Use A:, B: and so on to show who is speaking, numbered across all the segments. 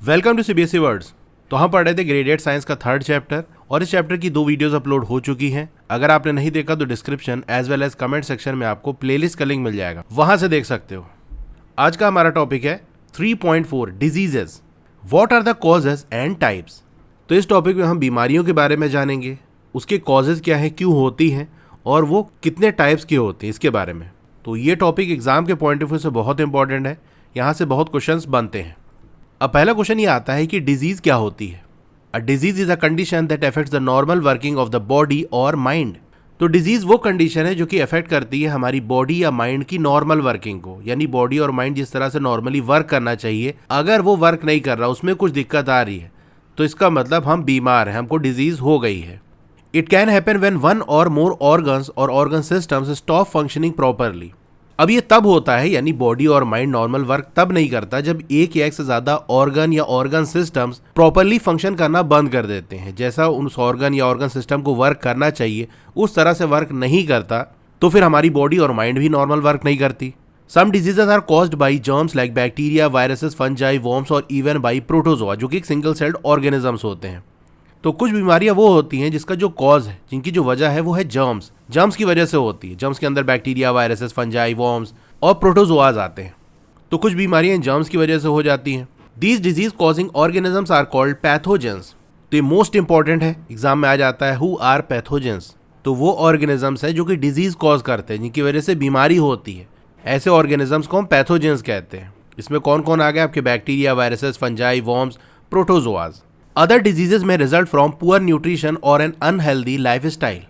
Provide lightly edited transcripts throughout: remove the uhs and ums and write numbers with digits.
A: Welcome to CBSE words. तो हम पढ़ रहे थे ग्रेड 8 साइंस का थर्ड चैप्टर और इस चैप्टर की 2 वीडियोस अपलोड हो चुकी हैं। अगर आपने नहीं देखा तो description as well as comment section में आपको प्लेलिस्ट का लिंक मिल जाएगा, वहां से देख सकते हो। आज का हमारा टॉपिक है 3.4 diseases, what are the causes and types. तो इस टॉपिक में हम बीमारियों के बारे में जानेंगे, उसके कॉजेज क्या है, क्यों होती हैं और वो कितने टाइप्स की होती हैं, इसके बारे में। तो ये टॉपिक एग्जाम के पॉइंट ऑफ व्यू से बहुत इंपॉर्टेंट है, यहाँ से बहुत क्वेश्चंस बनते हैं। अब पहला क्वेश्चन ये आता है कि डिजीज क्या होती है। A disease is a condition that affects the normal working of the body और माइंड। तो डिजीज वो कंडीशन है जो कि अफेक्ट करती है हमारी बॉडी या माइंड की नॉर्मल वर्किंग को, यानी बॉडी और माइंड जिस तरह से नॉर्मली वर्क करना चाहिए, अगर वो वर्क नहीं कर रहा, उसमें कुछ दिक्कत आ रही है, तो इसका मतलब हम बीमार हैं, हमको डिजीज हो गई है। It can happen when one और मोर ऑर्गन्स और organ systems stop functioning properly. अब ये तब होता है, यानी बॉडी और माइंड नॉर्मल वर्क तब नहीं करता जब एक या एक से ज्यादा ऑर्गन या ऑर्गन सिस्टम्स प्रॉपरली फंक्शन करना बंद कर देते हैं। जैसा उस ऑर्गन या ऑर्गन सिस्टम को वर्क करना चाहिए उस तरह से वर्क नहीं करता, तो फिर हमारी बॉडी और माइंड भी नॉर्मल वर्क नहीं करती। Some diseases are caused by germs like bacteria, viruses, fungi, worms और इवन बाई प्रोटोजोआ, जो कि एक सिंगल सेल्ड ऑर्गेनिजम्स होते हैं। तो कुछ बीमारियां वो होती हैं जिसका जो कॉज है, जिनकी जो वजह है वो है जर्म्स। जर्म्स की वजह से होती है। जर्म्स के अंदर बैक्टीरिया, वायरसेस, फंजाई, वॉर्म्स और प्रोटोजोआज आते हैं। तो कुछ बीमारियां जर्म्स की वजह से हो जाती हैं। These disease causing organisms are called pathogens. तो ये मोस्ट इंपॉर्टेंट है, एग्जाम में आ जाता है, हु आर पैथोजेंस। तो वो ऑर्गेनिजम्स है जो कि डिजीज कॉज करते हैं, जिनकी वजह से बीमारी होती है। ऐसे ऑर्गेनिजम्स को हम पैथोजेंस कहते हैं। इसमें कौन कौन आ गए आपके? Bacteria, viruses, fungi, worms, protozoas. Other diseases में रिजल्ट फ्रॉम पुअर न्यूट्रिशन और एन अनहेल्दी लाइफ स्टाइल।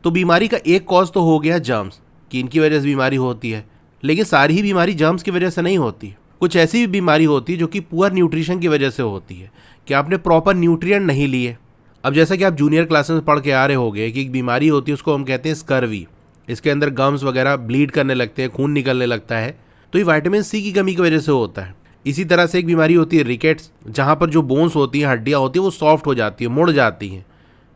A: तो बीमारी का एक कॉज तो हो गया जर्म्स, कि इनकी वजह से बीमारी होती है, लेकिन सारी ही बीमारी जर्म्स की वजह से नहीं होती। कुछ ऐसी भी बीमारी होती है जो कि पुअर न्यूट्रिशन की वजह से होती है, कि आपने प्रॉपर न्यूट्रिएंट नहीं लिए। अब जैसा कि आप जूनियर क्लासेस में पढ़ के आ रहे होंगे कि एक बीमारी होती है, उसको हम कहते हैं स्कर्वी। इसके अंदर गम्स वगैरह ब्लीड करने लगते हैं, खून निकलने लगता है, तो ये विटामिन सी की कमी की वजह से होता है। इसी तरह से एक बीमारी होती है रिकेट्स, जहाँ पर जो बोन्स होती हैं, हड्डियाँ होती हैं, वो सॉफ्ट हो जाती है, मुड़ जाती हैं।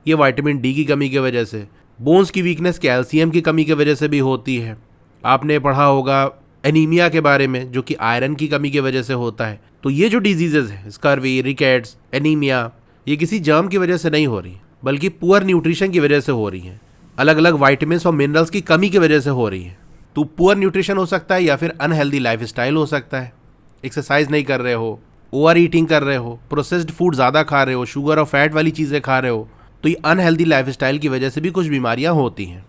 A: ये विटामिन डी की कमी की वजह से। बोन्स की वीकनेस कैल्शियम की कमी की वजह से भी होती है। आपने पढ़ा होगा एनीमिया के बारे में, जो कि आयरन की कमी की वजह से होता है। तो ये जो डिजीजेज हैं, स्कर्वी, रिकेट्स, एनीमिया, ये किसी जर्म की वजह से नहीं हो रही, बल्कि पुअर न्यूट्रिशन की वजह से हो रही हैं। अलग अलग वाइटामिन्स और मिनरल्स की कमी की वजह से हो रही है। तो पुअर न्यूट्रिशन हो सकता है या फिर अनहेल्दी लाइफ स्टाइल हो सकता है। एक्सरसाइज नहीं कर रहे हो, ओवर ईटिंग कर रहे हो, प्रोसेस्ड फूड ज़्यादा खा रहे हो, शुगर और फैट वाली चीज़ें खा रहे हो, तो ये अनहेल्दी लाइफ स्टाइल की वजह से भी कुछ बीमारियां होती हैं।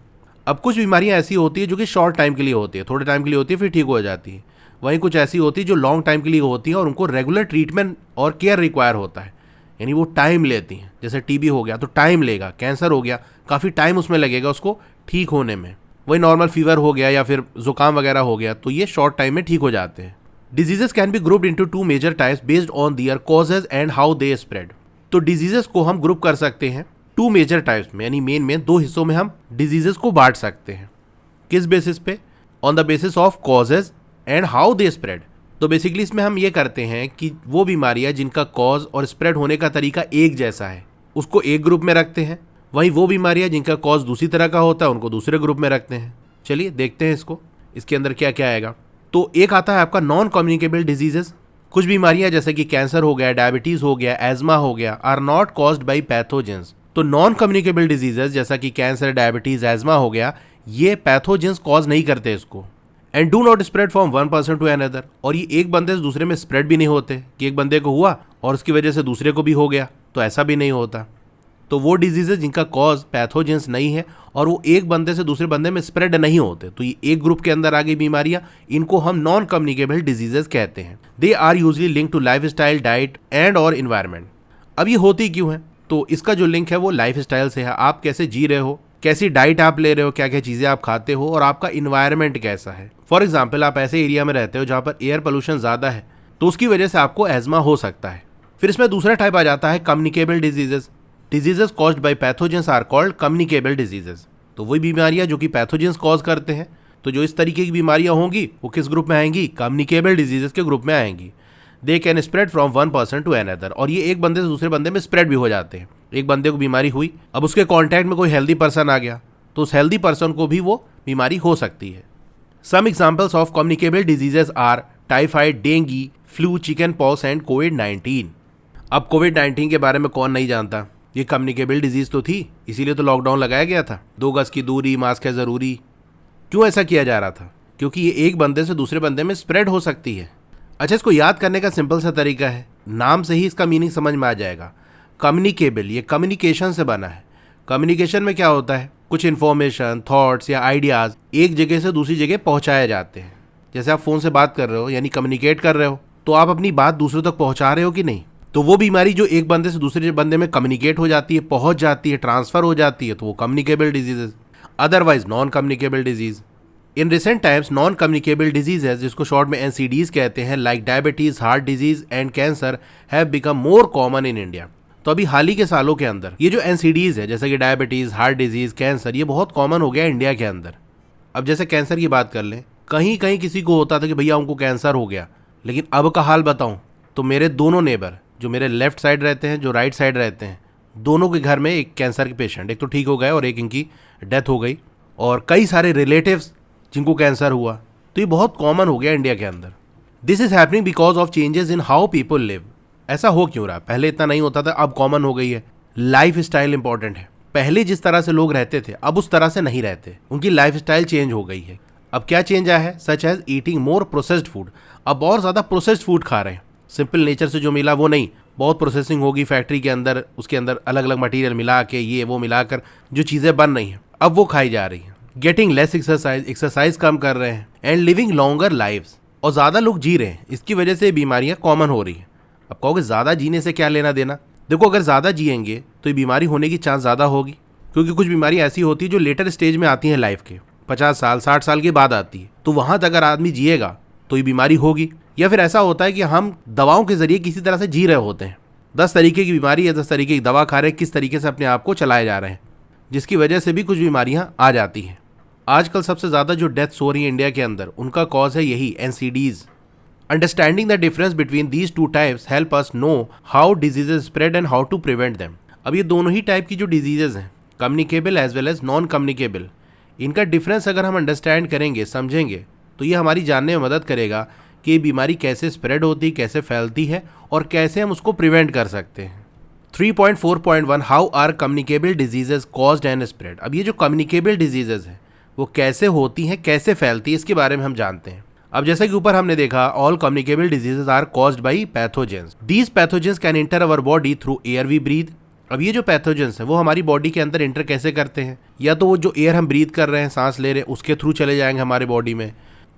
A: अब कुछ बीमारियां ऐसी होती है जो कि शॉर्ट टाइम के लिए होती है, थोड़े टाइम के लिए होती है, फिर ठीक हो जाती है। वहीं कुछ ऐसी होती है जो लॉन्ग टाइम के लिए होती हैं और उनको रेगुलर ट्रीटमेंट और केयर रिक्वायर होता है, यानी वो टाइम लेती हैं। जैसे टीबी हो गया तो टाइम लेगा, कैंसर हो गया काफ़ी टाइम उसमें लगेगा उसको ठीक होने में। वही नॉर्मल फीवर हो गया या फिर जुकाम वगैरह हो गया, तो ये शॉर्ट टाइम में ठीक हो जाते हैं। Diseases can be grouped into 2 major types based on their causes and how they spread. तो डिजीजेस को हम ग्रुप कर सकते हैं 2 मेजर टाइप्स में, यानी मेन में 2 हिस्सों में हम डिजीजेस को बांट सकते हैं। किस बेसिस पे? On the basis of causes and how they spread. तो बेसिकली इसमें हम ये करते हैं कि वो बीमारियां जिनका कॉज और स्प्रेड होने का तरीका एक जैसा है, उसको एक ग्रुप में रखते हैं। वहीं वो बीमारियां जिनका कॉज दूसरी तरह का होता है, उनको दूसरे ग्रुप में रखते हैं। चलिए देखते हैं इसको, इसके अंदर क्या क्या आएगा। तो एक आता है आपका नॉन कम्युनिकेबल डिजीजेस। कुछ बीमारियां जैसे कि कैंसर हो गया, डायबिटीज हो गया, एज्मा हो गया, are not caused by pathogens. तो नॉन कम्युनिकेबल डिजीजेस जैसा कि कैंसर, डायबिटीज, एज्मा हो गया, ये पैथोजेंस कॉज नहीं करते इसको। And do not spread from one person to another. और ये एक बंदे से दूसरे में स्प्रेड भी नहीं होते कि एक बंदे को हुआ और उसकी वजह से दूसरे को भी हो गया, तो ऐसा भी नहीं होता। तो वो डिजीजेज जिनका कॉज पैथोजेंस नहीं है और वो एक बंदे से दूसरे बंदे में स्प्रेड नहीं होते, तो ये एक ग्रुप के अंदर आ गई बीमारियां, इनको हम नॉन कम्युनिकेबल डिजीजेज कहते हैं। They are usually link to life style, diet and और इन्वायरमेंट। अब ये होती क्यों है? तो इसका जो लिंक है वो लाइफ स्टाइल से है। आप कैसे जी रहे हो, कैसी डाइट आप ले रहे हो, क्या क्या चीज़ें आप खाते हो और आपका इन्वायरमेंट कैसा है। फॉर एग्जाम्पल, आप ऐसे एरिया में रहते हो जहाँ पर एयर पोल्यूशन ज़्यादा है, तो उसकी वजह से आपको एज्मा हो सकता है। फिर इसमें दूसरा टाइप आ जाता है communicable diseases. Diseases caused by pathogens are called communicable diseases. तो वही बीमारियां जो कि पैथोजेंस कॉज करते हैं, तो जो इस तरीके की बीमारियां होंगी वो किस ग्रुप में आएंगी? कम्युनिकेबल डिजीजेस के ग्रुप में आएंगी। They can spread from one person to another. और ये एक बंदे से दूसरे बंदे में स्प्रेड भी हो जाते हैं। एक बंदे को बीमारी हुई, अब उसके कॉन्टैक्ट में कोई हेल्दी पर्सन आ गया, तो उस हेल्दी पर्सन को भी वो बीमारी हो सकती है। Some examples of communicable diseases are typhoid, dengue, flu, chicken pox and कोविड-19। अब कोविड-19 के बारे में कौन नहीं जानता, ये कम्युनिकेबल डिजीज तो थी, इसीलिए तो लॉकडाउन लगाया गया था। 2 गज की दूरी, मास्क है ज़रूरी। क्यों ऐसा किया जा रहा था? क्योंकि ये एक बंदे से दूसरे बंदे में स्प्रेड हो सकती है। अच्छा, इसको याद करने का सिंपल सा तरीका है, नाम से ही इसका मीनिंग समझ में आ जाएगा। कम्युनिकेबल, ये कम्युनिकेशन से बना है। कम्युनिकेशन में क्या होता है, कुछ इन्फॉर्मेशन, थॉट्स या आइडियाज़ एक जगह से दूसरी जगह पहुंचाए जाते हैं। जैसे आप फ़ोन से बात कर रहे हो, यानी कम्युनिकेट कर रहे हो, तो आप अपनी बात दूसरों तक पहुंचा रहे हो कि नहीं? तो वो बीमारी जो एक बंदे से दूसरे बंदे में कम्युनिकेट हो जाती है, पहुंच जाती है, ट्रांसफ़र हो जाती है, तो वो communicable disease. Otherwise non communicable disease. In recent times non communicable diseases, जिसको शॉर्ट में NCDs कहते हैं, like diabetes, heart disease and cancer, have become more common in India. तो अभी हाल ही के सालों के अंदर ये जो NCDs है, जैसे कि डायबिटीज, हार्ट डिजीज, कैंसर, ये बहुत कॉमन हो गया इंडिया के अंदर। अब जैसे कैंसर की बात कर लें, कहीं कहीं किसी को होता था कि भैया उनको कैंसर हो गया, लेकिन अब का हाल बताऊं तो मेरे दोनों नेबर, जो मेरे लेफ्ट साइड रहते हैं, जो राइट साइड रहते हैं, दोनों के घर में एक कैंसर के पेशेंट, एक तो ठीक हो गए और एक इनकी डेथ हो गई, और कई सारे रिलेटिव्स जिनको कैंसर हुआ। तो ये बहुत कॉमन हो गया इंडिया के अंदर। This is happening because of changes in how people live. ऐसा हो क्यों रहा? पहले इतना नहीं होता था, अब कॉमन हो गई है। लाइफ स्टाइल इंपॉर्टेंट है। पहले जिस तरह से लोग रहते थे, अब उस तरह से नहीं रहते, उनकी लाइफ स्टाइल चेंज हो गई है। अब क्या चेंज आया है? Such as eating more processed food. अब और ज़्यादा प्रोसेस्ड फूड खा रहे हैं। सिंपल नेचर से जो मिला वो नहीं, बहुत प्रोसेसिंग होगी फैक्ट्री के अंदर, उसके अंदर अलग अलग मटेरियल मिला के, ये वो मिलाकर जो चीज़ें बन रही हैं, अब वो खाई जा रही हैं। गेटिंग लेस एक्सरसाइज कम कर रहे हैं, एंड लिविंग लॉन्गर लाइव्स, और ज़्यादा लोग जी रहे हैं। इसकी वजह से बीमारियां कॉमन हो रही हैं। अब कहोगे ज़्यादा जीने से क्या लेना देना? देखो, अगर ज़्यादा जिएंगे तो ये बीमारी होने की चांस ज़्यादा होगी, क्योंकि कुछ बीमारी ऐसी होती है जो लेटर स्टेज में आती हैं लाइफ के, 50 साल 60 साल के बाद आती है। तो वहाँ तक अगर आदमी जिएगा तो ये बीमारी होगी। या फिर ऐसा होता है कि हम दवाओं के जरिए किसी तरह से जी रहे होते हैं। 10 तरीके की बीमारी है, 10 तरीके की दवा खा रहे हैं, किस तरीके से अपने आप को चलाए जा रहे हैं, जिसकी वजह से भी कुछ बीमारियां आ जाती हैं। आजकल सबसे ज़्यादा जो डेथ्स हो रही हैं इंडिया के अंदर, उनका कॉज है यही NCDs। Understanding the difference between these two types help us know how diseases spread and how to prevent them. अब ये दोनों ही टाइप की जो डिजीजेज हैं, communicable as well as non communicable, इनका डिफरेंस अगर हम अंडरस्टैंड करेंगे, समझेंगे, तो ये हमारी जानने में मदद करेगा कि ये बीमारी कैसे स्प्रेड होती, कैसे फैलती है, और कैसे हम उसको प्रिवेंट कर सकते हैं। 3.4.1 how are communicable diseases caused and spread. अब ये जो कम्युनिकेबल डिजीजेज हैं वो कैसे होती हैं, कैसे फैलती है, इसके बारे में हम जानते हैं। अब जैसे कि ऊपर हमने देखा, all communicable diseases are caused by pathogens. These pathogens can enter our body through air we breathe. अब ये जो पैथोजेंस है वो हमारी बॉडी के अंदर एंटर कैसे करते हैं? या तो वो जो एयर हम ब्रीथ कर रहे हैं, सांस ले रहे हैं, उसके थ्रू चले जाएंगे हमारे बॉडी में,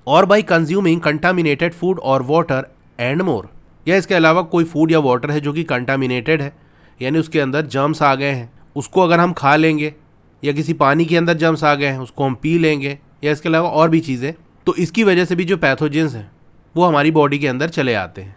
A: और बाई कंज्यूमिंग कंटामिनेटेड फूड और वाटर एंड मोर। या इसके अलावा कोई फूड या वाटर है जो कि कंटामिनेटेड है, यानी उसके अंदर जर्म्स आ गए हैं, उसको अगर हम खा लेंगे, या किसी पानी के अंदर जर्म्स आ गए हैं उसको हम पी लेंगे, या इसके अलावा और भी चीज़ें, तो इसकी वजह से भी जो पैथोजेंस हैं वो हमारी बॉडी के अंदर चले आते हैं।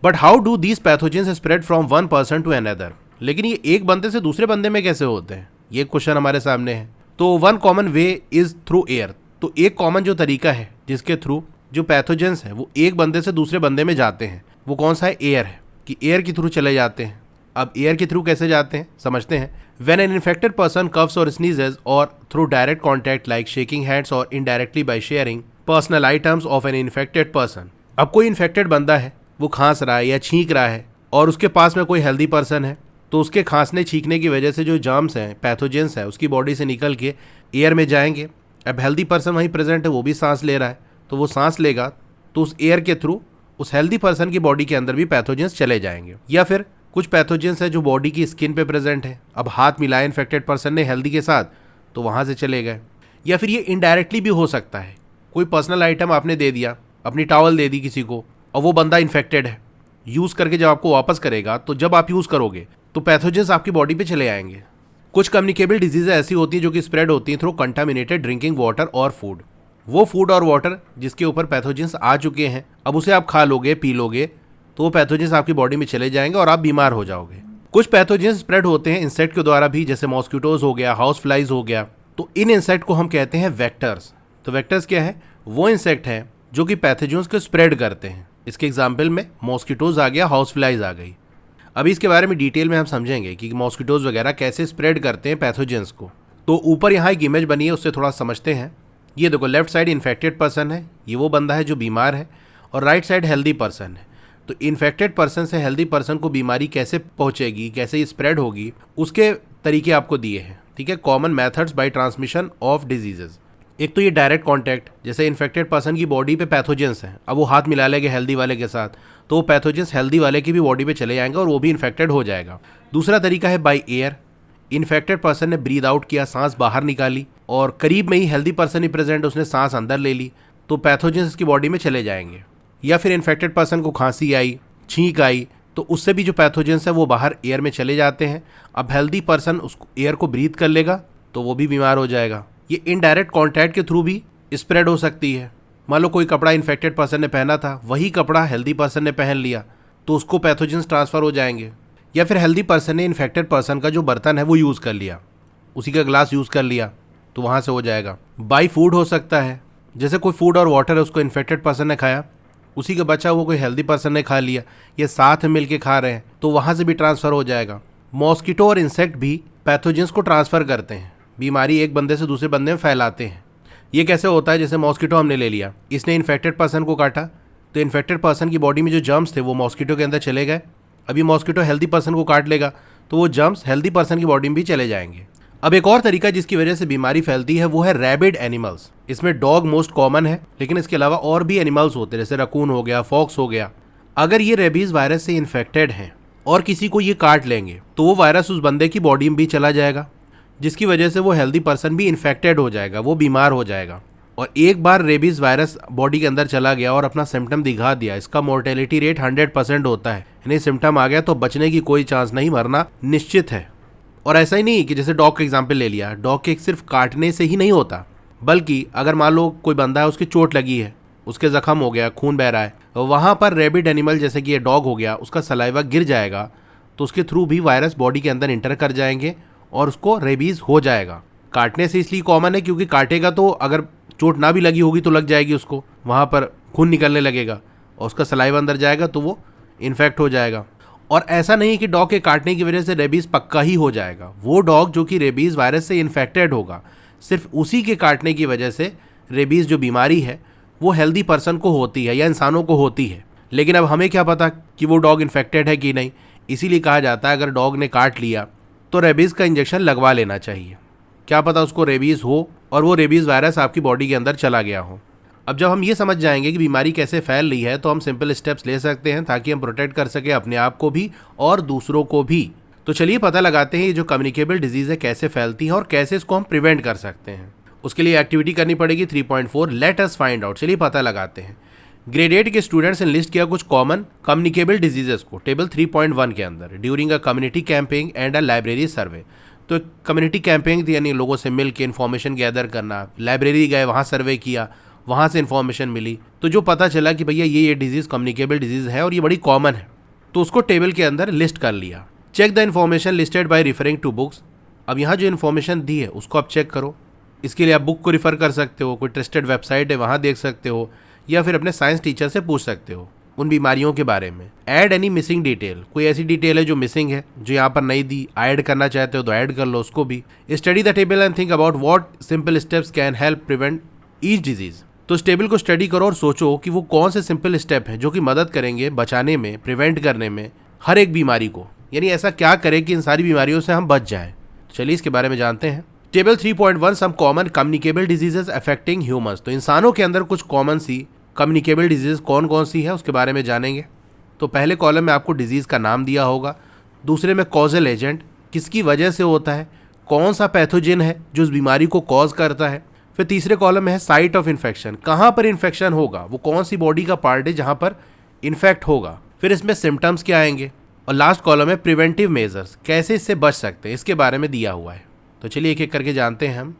A: But how do these pathogens spread from one person to another. लेकिन ये एक बंदे से दूसरे बंदे में कैसे होते हैं, ये क्वेश्चन हमारे सामने है। तो one common way is through air. तो एक कॉमन जो तरीका है जिसके थ्रू जो पैथोजेंस है वो एक बंदे से दूसरे बंदे में जाते हैं, वो कौन सा है? एयर है, कि एयर के थ्रू चले जाते हैं। अब एयर के थ्रू कैसे जाते हैं समझते हैं। When an infected person coughs or sneezes, or through direct contact like shaking hands or indirectly by sharing personal items of an infected person। अब कोई इन्फेक्टेड बंदा है, वो खांस रहा है या छींक रहा है, और उसके पास में कोई हेल्दी पर्सन है, तो उसके खांसने छींकने की वजह से जो जर्म्स हैं, पैथोजेंस है, उसकी बॉडी से निकल के एयर में जाएंगे। अब हेल्दी पर्सन वहीं प्रेजेंट है, वो भी सांस ले रहा है, तो वो सांस लेगा तो उस एयर के थ्रू उस हेल्दी पर्सन की बॉडी के अंदर भी पैथोजेंस चले जाएंगे। या फिर कुछ पैथोजेंस है जो बॉडी की स्किन पे प्रेजेंट है, अब हाथ मिलाया इन्फेक्टेड पर्सन ने हेल्दी के साथ, तो वहाँ से चले गए। या फिर ये इनडायरेक्टली भी हो सकता है, कोई पर्सनल आइटम आपने दे दिया, अपनी टॉवल दे दी किसी को, और वो बंदा इन्फेक्टेड है, यूज़ करके जब आपको वापस करेगा, तो जब आप यूज़ करोगे तो पैथोजेंस आपकी बॉडी पे चले आएंगे। कुछ कम्युनिकेबल डिजीज़ें ऐसी होती हैं जो कि स्प्रेड होती हैं थ्रू कंटामिनेटेड ड्रिंकिंग वाटर और फूड। वो फूड और वाटर जिसके ऊपर पैथोजेंस आ चुके हैं, अब उसे आप खा लोगे, पी लोगे, तो वो पैथोजेंस आपकी बॉडी में चले जाएंगे और आप बीमार हो जाओगे। कुछ पैथोजेंस स्प्रेड होते हैं इंसेक्ट के द्वारा भी, जैसे मॉस्किटोज हो गया, हाउस फ्लाइज हो गया। तो इन इंसेक्ट को हम कहते हैं वेक्टर्स। तो वेक्टर्स क्या है? वो इंसेक्ट हैं जो कि पैथोजेंस को स्प्रेड करते हैं। इसके एग्जाम्पल में मॉस्किटोज आ गया, हाउस फ्लाइज आ गई। अभी इसके बारे में डिटेल में हम समझेंगे कि मॉस्किटोज वगैरह कैसे स्प्रेड करते हैं पैथोजेंस को। तो ऊपर यहाँ एक इमेज बनी है, उससे थोड़ा समझते हैं। ये देखो, लेफ्ट साइड इन्फेक्टेड पर्सन है, ये वो बंदा है जो बीमार है, और राइट साइड हेल्दी पर्सन है। तो इन्फेक्टेड पर्सन से हेल्दी पर्सन को बीमारी कैसे पहुंचेगी, कैसे स्प्रेड होगी, उसके तरीके आपको दिए हैं। ठीक है, common methods by transmission of diseases. एक तो ये डायरेक्ट कांटेक्ट, जैसे इन्फेक्टेड पर्सन की बॉडी पे पैथोजेंस हैं, अब वो हाथ मिला लेंगे हेल्दी वाले के साथ तो वो पैथोजेंस हेल्दी वाले की भी बॉडी पे चले जाएंगे और वो भी इन्फेक्टेड हो जाएगा। दूसरा तरीका है बाय एयर। इन्फेक्टेड पर्सन ने ब्रीद आउट किया, सांस बाहर निकाली और करीब में ही हेल्दी पर्सन ही प्रेजेंट, उसने सांस अंदर ले ली तो पैथोजेंस उसकी बॉडी में चले जाएंगे। या फिर इन्फेक्टेड पर्सन को खांसी आई, छींक आई तो उससे भी जो पैथोजेंस है वो बाहर एयर में चले जाते हैं। अब हेल्दी पर्सन उस एयर को ब्रीथ कर लेगा तो वो भी बीमार हो जाएगा। ये इनडायरेक्ट कॉन्टैक्ट के थ्रू भी स्प्रेड हो सकती है। मान लो कोई कपड़ा इन्फेक्टेड पर्सन ने पहना था, वही कपड़ा हेल्दी पर्सन ने पहन लिया तो उसको पैथोजेंस ट्रांसफर हो जाएंगे। या फिर हेल्दी पर्सन ने इन्फेक्टेड पर्सन का जो बर्तन है वो यूज़ कर लिया, उसी का ग्लास यूज़ कर लिया तो वहाँ से हो जाएगा। बाई फूड हो सकता है, जैसे कोई फूड और वाटर है उसको इन्फेक्टेड पर्सन ने खाया, उसी का बचा वो कोई हेल्दी पर्सन ने खा लिया, ये साथ में मिलके खा रहे हैं तो वहाँ से भी ट्रांसफ़र हो जाएगा। मॉस्किटो और इंसेक्ट भी पैथोजेंस को ट्रांसफ़र करते हैं, बीमारी एक बंदे से दूसरे बंदे में फैलाते हैं। ये कैसे होता है, जैसे मॉस्किटो हमने ले लिया, इसने इन्फेक्टेड पर्सन को काटा तो इन्फेक्टेड पर्सन की बॉडी में जो जर्म्स थे वो मॉस्किटो के अंदर चले गए। अभी मॉस्किटो हेल्दी पर्सन को काट लेगा तो वो जर्म्स हेल्दी पर्सन की बॉडी में भी चले जाएंगे। अब एक और तरीका जिसकी वजह से बीमारी फैलती है वो है रैबिड एनिमल्स। इसमें डॉग मोस्ट कॉमन है, लेकिन इसके अलावा और भी एनिमल्स होते हैं, जैसे रकून हो गया, फॉक्स हो गया। अगर ये रेबीज वायरस से इन्फेक्टेड हैं और किसी को ये काट लेंगे तो वो वायरस उस बंदे की बॉडी में भी चला जाएगा, जिसकी वजह से वो हेल्दी पर्सन भी इन्फेक्टेड हो जाएगा, वो बीमार हो जाएगा। और एक बार रेबीज वायरस बॉडी के अंदर चला गया और अपना सिम्टम दिखा दिया, इसका मोर्टेलिटी रेट 100% होता है। यानी सिम्टम आ गया तो बचने की कोई चांस नहीं, मरना निश्चित है। और ऐसा ही नहीं कि जैसे डॉग का एग्जाम्पल ले लिया, डॉग के सिर्फ काटने से ही नहीं होता, बल्कि अगर मान लो कोई बंदा है उसकी चोट लगी है, उसके जख्म हो गया, खून बह रहा है, वहाँ पर रेबिड एनिमल जैसे कि ये डॉग हो गया, उसका सलाइवा गिर जाएगा तो उसके थ्रू भी वायरस बॉडी के अंदर इंटर कर जाएंगे और उसको रेबीज हो जाएगा। काटने से इसलिए कॉमन है क्योंकि काटेगा तो अगर चोट ना भी लगी होगी तो लग जाएगी उसको, वहाँ पर खून निकलने लगेगा और उसका सलाइवा अंदर जाएगा तो वो इन्फेक्ट हो जाएगा। और ऐसा नहीं कि डॉग के काटने की वजह से रेबीज़ पक्का ही हो जाएगा। वो डॉग जो कि रेबीज़ वायरस से इन्फेक्टेड होगा, सिर्फ उसी के काटने की वजह से रेबीज़ जो बीमारी है वो हेल्दी पर्सन को होती है या इंसानों को होती है। लेकिन अब हमें क्या पता कि वो डॉग इन्फेक्टेड है कि नहीं, इसीलिए कहा जाता है अगर डॉग ने काट लिया तो रेबीज़ का इंजेक्शन लगवा लेना चाहिए। क्या पता उसको रेबीज़ हो और वो रेबीज़ वायरस आपकी बॉडी के अंदर चला गया हो। अब जब हम ये समझ जाएंगे कि बीमारी कैसे फैल रही है तो हम सिंपल स्टेप्स ले सकते हैं ताकि हम प्रोटेक्ट कर सकें अपने आप को भी और दूसरों को भी। तो चलिए पता लगाते हैं ये जो कम्युनिकेबल डिजीज़ है कैसे फैलती है और कैसे इसको हम प्रिवेंट कर सकते हैं। उसके लिए एक्टिविटी करनी पड़ेगी 3.4 लेट अस फाइंड आउट। चलिए पता लगाते हैं। ग्रेड 8 के स्टूडेंट्स ने लिस्ट किया कुछ कॉमन कम्युनिकेबल डिजीजेस को टेबल 3.1 के अंदर during a community campaigning and a library survey. तो कम्युनिटी कैंपेनिंग थी, यानी लोगों से मिल के इन्फॉर्मेशन गैदर करना, लाइब्रेरी गए, वहाँ सर्वे किया, वहाँ से इन्फॉर्मेशन मिली तो जो पता चला कि भैया ये डिजीज़ कम्युनिकेबल डिजीज़ है और ये बड़ी कॉमन है, तो उसको टेबल के अंदर लिस्ट कर लिया। Check the information listed by referring to books. अब यहाँ जो इन्फॉर्मेशन दी है उसको आप चेक करो। इसके लिए आप बुक को रिफ़र कर सकते हो, कोई ट्रस्टेड वेबसाइट है वहाँ देख सकते हो, या फिर अपने साइंस टीचर से पूछ सकते हो उन बीमारियों के बारे में। ऐड एनी मिसिंग डिटेल, कोई ऐसी डिटेल है जो मिसिंग है जो यहाँ पर नहीं दी, ऐड करना चाहते हो तो ऐड कर लो उसको भी। Study the table and think about what simple steps can help prevent each disease. तो इस टेबल को स्टडी करो और सोचो कि वो कौन से सिंपल स्टेप हैं जो कि मदद करेंगे बचाने में, प्रिवेंट करने में हर एक बीमारी को। यानी ऐसा क्या करें कि इन सारी बीमारियों से हम बच जाएं। चलिए इसके बारे में जानते हैं। Table 3.1 some common communicable diseases affecting humans. तो इंसानों के अंदर कुछ कॉमन सी कम्युनिकेबल डिजीज कौन कौन सी है उसके बारे में जानेंगे। तो पहले कॉलम में आपको डिजीज़ का नाम दिया होगा, दूसरे में कॉजल एजेंट, किसकी वजह से होता है, कौन सा पैथोजन है जो उस बीमारी को कॉज करता है। फिर तीसरे कॉलम में है साइट ऑफ इन्फेक्शन, कहाँ पर इन्फेक्शन होगा, वो कौन सी बॉडी का पार्ट है जहाँ पर इन्फेक्ट होगा। फिर इसमें सिम्टम्स क्या आएंगे, और लास्ट कॉलम है प्रिवेंटिव मेजर्स, कैसे इससे बच सकते हैं, इसके बारे में दिया हुआ है। तो चलिए एक एक करके जानते हैं हम।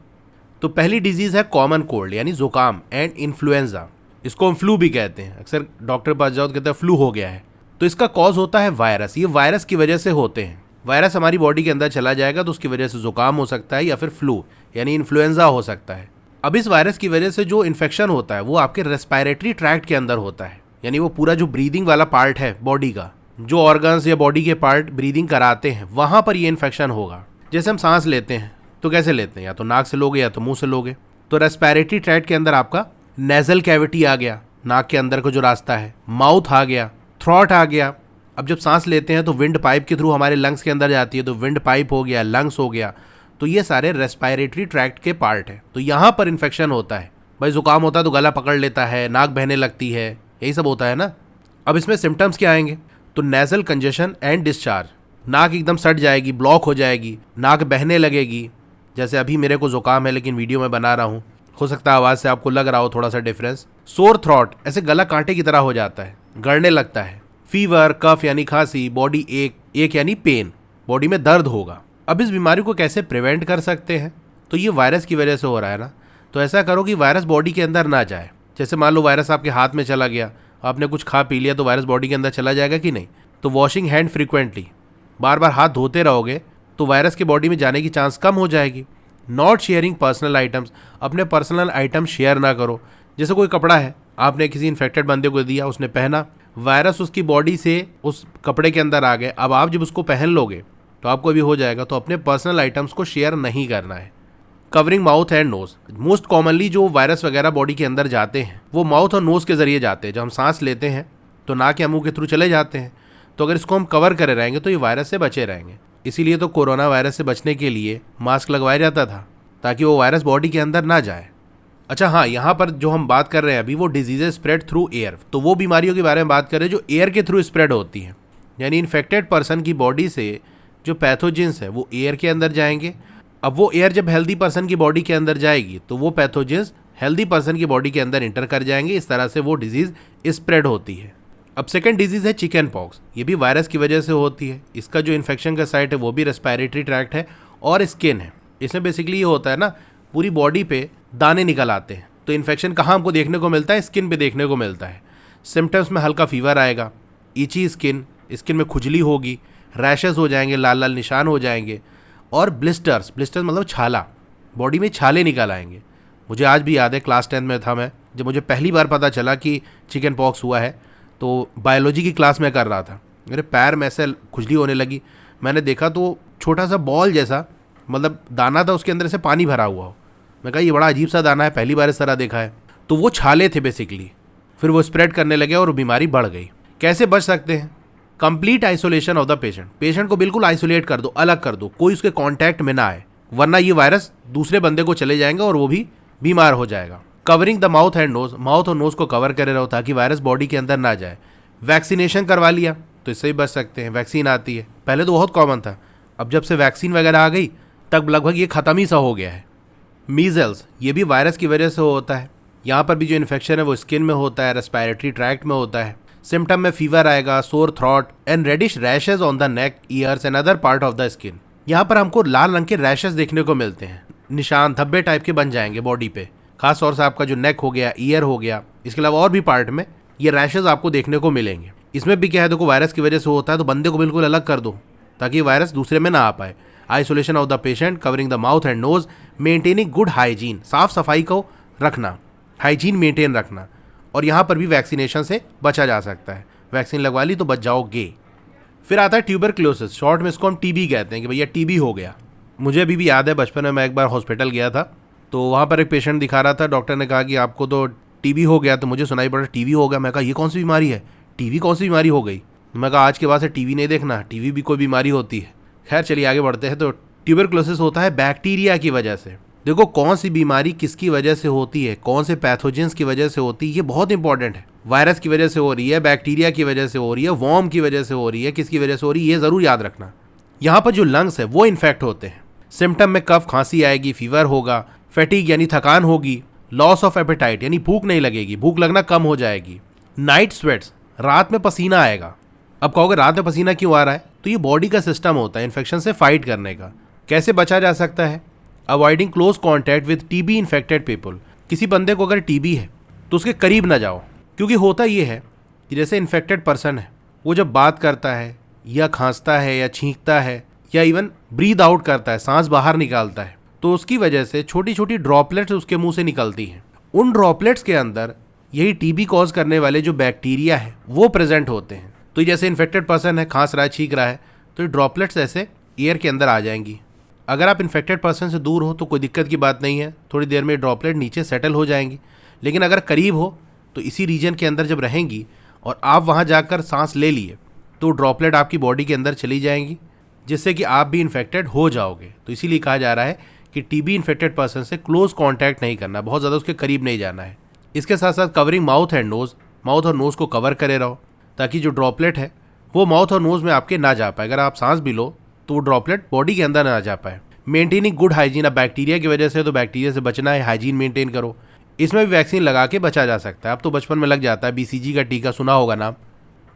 A: तो पहली डिजीज़ है कॉमन कोल्ड यानी जुकाम एंड इन्फ्लुएंजा। इसको हम फ्लू भी कहते हैं। अक्सर डॉक्टर पास जाओ तो कहते हैं फ्लू हो गया है। तो इसका कॉज होता है वायरस। ये वायरस की वजह से होते हैं। वायरस हमारी बॉडी के अंदर चला जाएगा तो उसकी वजह से जुकाम हो सकता है या फिर फ्लू यानी इन्फ्लुएंजा हो सकता है। अब इस वायरस की वजह से जो इन्फेक्शन होता है वो आपके रेस्पिरेटरी ट्रैक्ट के अंदर होता है, यानी वो पूरा जो ब्रीदिंग वाला पार्ट है बॉडी का, जो ऑर्गन्स या बॉडी के पार्ट ब्रीदिंग कराते हैं, वहाँ पर ये इन्फेक्शन होगा। जैसे हम सांस लेते हैं तो कैसे लेते हैं, या तो नाक से लोगे या तो मुंह से लोगे। तो रेस्पिरेटरी ट्रैक्ट के अंदर आपका नेजल कैविटी आ गया, नाक के अंदर का जो रास्ता है, माउथ आ गया, थ्रॉट आ गया। अब जब सांस लेते हैं तो विंड पाइप के थ्रू हमारे लंग्स के अंदर जाती है, तो विंड पाइप हो गया, लंग्स हो गया, तो ये सारे रेस्पिरेटरी ट्रैक्ट के पार्ट है। तो यहाँ पर इन्फेक्शन होता है। भाई जुकाम होता है तो गला पकड़ लेता है, नाक बहने लगती है, यही सब होता है ना। अब इसमें सिम्टम्स क्या आएंगे? तो नेजल कंजेशन एंड डिस्चार्ज, नाक एकदम सट जाएगी, ब्लॉक हो जाएगी, नाक बहने लगेगी। जैसे अभी मेरे को जुकाम है लेकिन वीडियो में बना रहा हूँ, हो सकता है आवाज़ से आपको लग रहा हो थोड़ा सा डिफरेंस। सोर थ्रॉट, ऐसे गला कांटे की तरह हो जाता है, गड़ने लगता है। फीवर, कफ यानी खांसी, बॉडी एक यानी पेन, बॉडी में दर्द होगा। अब इस बीमारी को कैसे प्रिवेंट कर सकते हैं? तो ये वायरस की वजह से हो रहा है ना, तो ऐसा करो कि वायरस बॉडी के अंदर ना जाए। जैसे मान लो वायरस आपके हाथ में चला गया, आपने कुछ खा पी लिया, तो वायरस बॉडी के अंदर चला जाएगा कि नहीं? तो वॉशिंग हैंड फ्रीक्वेंटली, बार बार हाथ धोते रहोगे तो वायरस के बॉडी में जाने की चांस कम हो जाएगी। नॉट शेयरिंग पर्सनल आइटम्स, अपने पर्सनल आइटम शेयर ना करो। जैसे कोई कपड़ा है, आपने किसी इन्फेक्टेड बंदे को दिया, उसने पहना, वायरस उसकी बॉडी से उस कपड़े के अंदर आ गए, अब आप जब उसको पहन लोगे तो आपको भी हो जाएगा। तो अपने पर्सनल आइटम्स को शेयर नहीं करना है। Covering mouth and nose, most commonly जो वायरस वगैरह बॉडी के अंदर जाते हैं वो माउथ और नोज के जरिए जाते हैं। जब हम सांस लेते हैं तो नाक या मुंह के थ्रू चले जाते हैं, तो अगर इसको हम कवर करे रहेंगे तो ये वायरस से बचे रहेंगे। इसीलिए तो कोरोना वायरस से बचने के लिए मास्क लगवाया जाता था, ताकि वो वायरस बॉडी के अंदर ना जाए। अच्छा हाँ, यहाँ पर जो हम बात कर रहे हैं अभी वो डिजीजेज स्प्रेड थ्रू एयर, तो वो बीमारियों के बारे में बात कर रहे हैं जो एयर के थ्रू स्प्रेड होती हैं। यानी इन्फेक्टेड पर्सन की बॉडी से जो पैथोजेंस है वो एयर के अंदर जाएंगे। अब वो एयर जब हेल्दी पर्सन की बॉडी के अंदर जाएगी तो वो पैथोजेंस हेल्दी पर्सन की बॉडी के अंदर इंटर कर जाएंगे। इस तरह से वो डिजीज़ स्प्रेड होती है। अब सेकंड डिजीज़ है चिकन पॉक्स, ये भी वायरस की वजह से होती है। इसका जो इन्फेक्शन का साइट है वो भी रेस्पिरेटरी ट्रैक्ट है और स्किन है। इसमें बेसिकली ये होता है ना, पूरी बॉडी पे दाने निकल आते हैं। तो इन्फेक्शन कहाँ हमको देखने को मिलता है? स्किन पे देखने को मिलता है। सिम्टम्स में हल्का फीवर आएगा, ईची स्किन में खुजली होगी, रैशेस हो जाएंगे, लाल लाल निशान हो जाएंगे, और ब्लिस्टर्स मतलब छाला, बॉडी में छाले निकल आएंगे। मुझे आज भी याद है, क्लास 10 में था मैं, जब मुझे पहली बार पता चला कि चिकन पॉक्स हुआ है, तो बायोलॉजी की क्लास में कर रहा था, मेरे पैर में ऐसे खुजली होने लगी। मैंने देखा तो छोटा सा बॉल जैसा मतलब दाना था, उसके अंदर से पानी भरा हुआ हो। मैं कहा ये बड़ा अजीब सा दाना है, पहली बार इस तरह देखा है। तो वो छाले थे बेसिकली। फिर वो स्प्रेड करने लगे और बीमारी बढ़ गई। कैसे बच सकते हैं? Complete isolation of the patient को बिल्कुल आइसोलेट कर दो, अलग कर दो, कोई उसके कांटेक्ट में ना आए, वरना ये वायरस दूसरे बंदे को चले जाएंगे और वो भी बीमार हो जाएगा। Covering the mouth and nose, mouth और नोज को कवर करे रहो ताकि वायरस बॉडी के अंदर ना जाए। वैक्सीनेशन करवा लिया तो इससे ही बच सकते हैं। वैक्सीन आती है, पहले तो बहुत कॉमन था, अब जब से वैक्सीन वगैरह आ गई तब लगभग ये खत्म ही सा हो गया है। मीजल्स, ये भी वायरस की वजह से होता है। यहाँ पर भी जो इन्फेक्शन है वो स्किन में होता है, रेस्पिरेटरी ट्रैक्ट में होता है। सिम्टम में फीवर आएगा, sore throat and reddish rashes on the neck, ears and other part of the skin. यहाँ पर हमको लाल रंग के रैशेज देखने को मिलते हैं, निशान धब्बे टाइप के बन जाएंगे बॉडी पे, खास तौर से आपका जो नेक हो गया, ईयर हो गया, इसके अलावा और भी पार्ट में ये रैशेज आपको देखने को मिलेंगे। इसमें भी क्या है, देखो वायरस की वजह से होता है, तो बंदे को बिल्कुल अलग कर दो ताकि वायरस दूसरे में ना आ पाए। Isolation of the patient, covering the mouth and nose, maintaining good hygiene, साफ सफाई को रखना, हाइजीन मेंटेन रखना। और यहाँ पर भी वैक्सीनेशन से बचा जा सकता है, वैक्सीन लगवा ली तो बच जाओगे। फिर आता है ट्यूबरक्लोसिस, शॉर्ट में इसको हम टीबी कहते हैं कि भैया टीबी हो गया। मुझे अभी भी याद है, बचपन में मैं एक बार हॉस्पिटल गया था, तो वहाँ पर एक पेशेंट दिखा रहा था, डॉक्टर ने कहा कि आपको तो टीबी हो गया। तो मुझे सुनाई पड़ा टीबी हो गया। मैं कहा ये कौन सी बीमारी है, टीबी कौन सी बीमारी हो गई? मैं कहा आज के बाद से टीबी नहीं देखना, टीबी भी कोई बीमारी होती है। खैर चलिए आगे बढ़ते हैं। तो ट्यूबरक्लोसिस होता है बैक्टीरिया की वजह से। देखो कौन सी बीमारी किसकी वजह से होती है, कौन से पैथोजेंस की वजह से होती है, ये बहुत इंपॉर्टेंट है। वायरस की वजह से हो रही है, बैक्टीरिया की वजह से हो रही है, वॉर्म की वजह से हो रही है, किसकी वजह से हो रही है, ये जरूर याद रखना। यहाँ पर जो लंग्स है वो इन्फेक्ट होते हैं। सिम्टम में कफ खांसी आएगी, फीवर होगा, फैटिग यानी थकान होगी, लॉस ऑफ एपेटाइट यानी भूख नहीं लगेगी, भूख लगना कम हो जाएगी। नाइट स्वेट्स, रात में पसीना आएगा। अब कहोगे रात में पसीना क्यों आ रहा है? तो ये बॉडी का सिस्टम होता है इन्फेक्शन से फाइट करने का। कैसे बचा जा सकता है? Avoiding close contact with TB infected people. किसी बंदे को अगर टीबी है तो उसके करीब ना जाओ, क्योंकि होता ये है कि जैसे इन्फेक्टेड पर्सन है वो जब बात करता है या खांसता है या छींकता है या इवन ब्रीद आउट करता है, सांस बाहर निकालता है, तो उसकी वजह से छोटी छोटी ड्रॉपलेट्स उसके मुंह से निकलती हैं। उन ड्रॉपलेट्स के अंदर यही टीबी कॉज करने वाले जो बैक्टीरिया है वो प्रेजेंट होते हैं। तो जैसे इन्फेक्टेड पर्सन है, खांस रहा है, छींक रहा है, तो ये ड्रॉपलेट्स ऐसे एयर के अंदर आ जाएंगी। अगर आप इन्फेक्टेड पर्सन से दूर हो तो कोई दिक्कत की बात नहीं है, थोड़ी देर में ड्रॉपलेट नीचे सेटल हो जाएंगी। लेकिन अगर करीब हो तो इसी रीजन के अंदर जब रहेंगी और आप वहाँ जाकर सांस ले लिए तो ड्रॉपलेट आपकी बॉडी के अंदर चली जाएंगी, जिससे कि आप भी इन्फेक्टेड हो जाओगे। तो इसीलिए कहा जा रहा है कि टीबी इन्फेक्टेड पर्सन से क्लोज कांटेक्ट नहीं करना, बहुत ज़्यादा उसके करीब नहीं जाना है। इसके साथ साथ covering mouth and nose, mouth और नोज़ को कवर करे रहो ताकि जो ड्रॉपलेट है वो माउथ और नोज़ में आपके ना जा पाए। अगर आप सांस भी लो तो वो ड्रॉपलेट बॉडी के अंदर ना जा पाए। मेंटेनिंग गुड हाइजीन, अब बैक्टीरिया की वजह से तो बैक्टीरिया से बचना है, हाइजीन मेंटेन करो। इसमें भी वैक्सीन लगा के बचा जा सकता है। अब तो बचपन में लग जाता है, BCG का टीका सुना होगा नाम।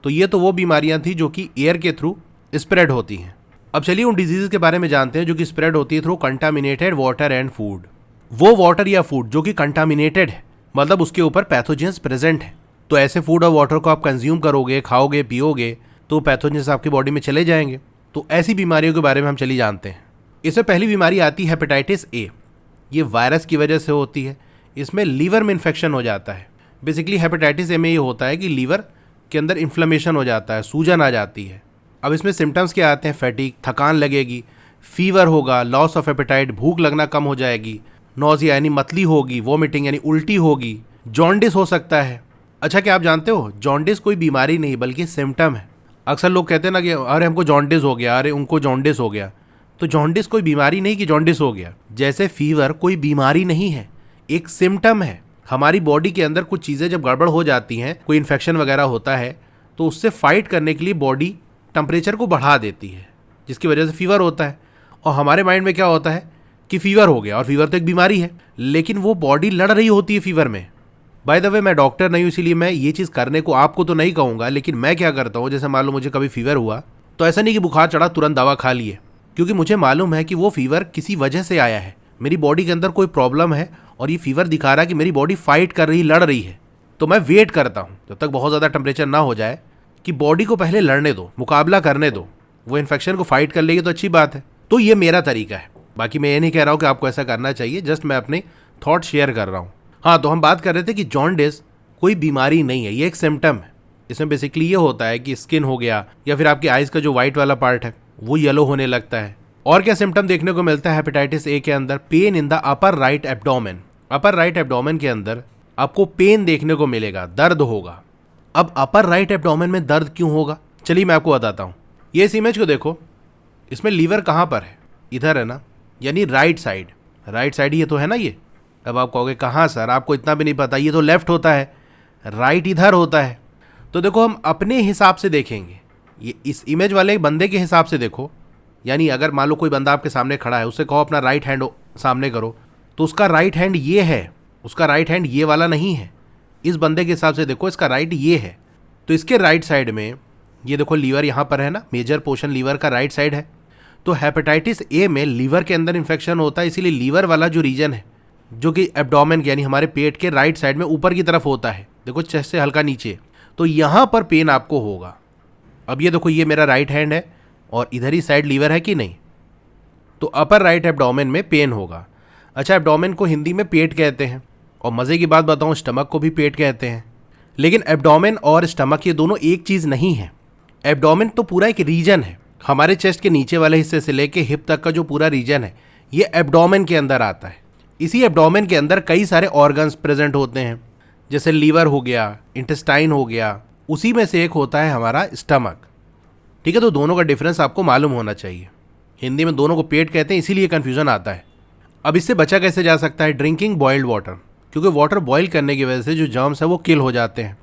A: तो ये तो वो बीमारियां थी जो कि एयर के थ्रू स्प्रेड होती हैं। अब चलिए उन डिजीज़ के बारे में जानते हैं जो कि स्प्रेड होती है through contaminated water and food. वो वाटर या फूड जो कि कंटामिनेटेड है, मतलब उसके ऊपर पैथोजेंस प्रेजेंट है। तो ऐसे फूड और वाटर को आप कंज्यूम करोगे, खाओगे, पियोगे तो पैथोजेंस आपकी बॉडी में चले जाएंगे। तो ऐसी बीमारियों के बारे में हम चलिए जानते हैं। इसमें पहली बीमारी आती है हेपेटाइटिस ए। ये वायरस की वजह से होती है। इसमें लीवर में इन्फेक्शन हो जाता है। बेसिकली हेपेटाइटिस ए में ये होता है कि लीवर के अंदर इन्फ्लेमेशन हो जाता है, सूजन आ जाती है। अब इसमें सिम्टम्स क्या आते हैं? फैटिक, थकान लगेगी, फीवर होगा, लॉस ऑफ एपेटाइट, भूख लगना कम हो जाएगी, नोज़िया यानी मतली होगी, वोमिटिंग यानी उल्टी होगी, जॉन्डिस हो सकता है। अच्छा, क्या आप जानते हो जॉन्डिस कोई बीमारी नहीं बल्कि सिम्टम है। अक्सर लोग कहते हैं ना कि अरे हमको जॉन्डिस हो गया, अरे उनको जॉन्डिस हो गया। तो जॉन्डिस कोई बीमारी नहीं कि जॉन्डिस हो गया। जैसे फीवर कोई बीमारी नहीं है, एक सिम्टम है। हमारी बॉडी के अंदर कुछ चीज़ें जब गड़बड़ हो जाती हैं, कोई इन्फेक्शन वगैरह होता है, तो उससे फाइट करने के लिए बॉडी टेम्परेचर को बढ़ा देती है, जिसकी वजह से फीवर होता है। और हमारे माइंड में क्या होता है कि फीवर हो गया, और फीवर तो एक बीमारी है, लेकिन वो बॉडी लड़ रही होती है फीवर में। बाय द वे, मैं डॉक्टर नहीं हूँ, इसीलिए मैं ये चीज़ करने को आपको तो नहीं कहूँगा, लेकिन मैं क्या करता हूँ, जैसे मान लो मुझे कभी फीवर हुआ तो ऐसा नहीं कि बुखार चढ़ा तुरंत दवा खा लिए, क्योंकि मुझे मालूम है कि वो फीवर किसी वजह से आया है। मेरी बॉडी के अंदर कोई प्रॉब्लम है और ये फीवर दिखा रहा है कि मेरी बॉडी फाइट कर रही, लड़ रही है। तो मैं वेट करता हूँ जब तक बहुत ज़्यादा टेम्परेचर ना हो जाए, कि बॉडी को पहले लड़ने दो, मुकाबला करने दो। वो इन्फेक्शन को फाइट कर लेगी तो अच्छी बात है। तो ये मेरा तरीका है। बाकी मैं ये नहीं कह रहा हूँ कि आपको ऐसा करना चाहिए, जस्ट मैं अपने थॉट शेयर कर रहा हूँ। हाँ, तो हम बात कर रहे थे कि जॉन्डिस कोई बीमारी नहीं है, ये एक सिम्टम है। इसमें बेसिकली ये होता है कि स्किन हो गया या फिर आपकी आइज़ का जो वाइट वाला पार्ट है वो येलो होने लगता है। और क्या सिम्टम देखने को मिलता है हेपेटाइटिस ए के अंदर? Pain in the upper right abdomen. Upper right abdomen के अंदर आपको पेन देखने को मिलेगा, दर्द होगा। अब अपर राइट एब्डोमेन में दर्द क्यों होगा, चलिए मैं आपको बताता हूँ। ये इस इमेज को देखो, इसमें लीवर कहाँ पर है? इधर है ना, यानी राइट साइड। राइट साइड ये तो है ना ये। अब आप कहोगे कहाँ सर, आपको इतना भी नहीं पता, ये तो लेफ्ट होता है, राइट इधर होता है। तो देखो, हम अपने हिसाब से देखेंगे, ये इस इमेज वाले बंदे के हिसाब से देखो। यानी अगर मान लो कोई बंदा आपके सामने खड़ा है, उससे कहो अपना राइट हैंड सामने करो, तो उसका राइट हैंड ये है, उसका राइट हैंड ये वाला नहीं है। इस बंदे के हिसाब से देखो, इसका राइट ये है। तो इसके राइट साइड में ये देखो लीवर यहाँ पर है ना, मेजर पोर्शन लीवर का राइट साइड है। तो हेपेटाइटिस ए में लीवर के अंदर इन्फेक्शन होता है, इसीलिए लीवर वाला जो रीजन है, जो कि एब्डोमेन यानी हमारे पेट के राइट साइड में ऊपर की तरफ होता है, देखो चेस्ट से हल्का नीचे, तो यहाँ पर पेन आपको होगा। अब ये देखो, ये मेरा राइट हैंड है और इधर ही साइड लीवर है कि नहीं, तो अपर राइट एब्डोमेन में पेन होगा। अच्छा, एब्डोमेन को हिंदी में पेट कहते हैं, और मज़े की बात बताऊँ, स्टमक को भी पेट कहते हैं। लेकिन एब्डोमेन और स्टमक ये दोनों एक चीज़ नहीं है। एब्डोमेन तो पूरा एक रीजन है, हमारे चेस्ट के नीचे वाले हिस्से से लेके हिप तक का जो पूरा रीजन है, ये एब्डोमेन के अंदर आता है। इसी एब्डोमेन के अंदर कई सारे ऑर्गन्स प्रेजेंट होते हैं, जैसे लीवर हो गया, इंटेस्टाइन हो गया, उसी में से एक होता है हमारा स्टमक। ठीक है, तो दोनों का डिफरेंस आपको मालूम होना चाहिए। हिंदी में दोनों को पेट कहते हैं, इसीलिए कन्फ्यूजन आता है। अब इससे बचा कैसे जा सकता है? ड्रिंकिंग बॉइल्ड वाटर, क्योंकि वाटर बॉईल करने की वजह से जो जर्म्स है वो किल हो जाते हैं,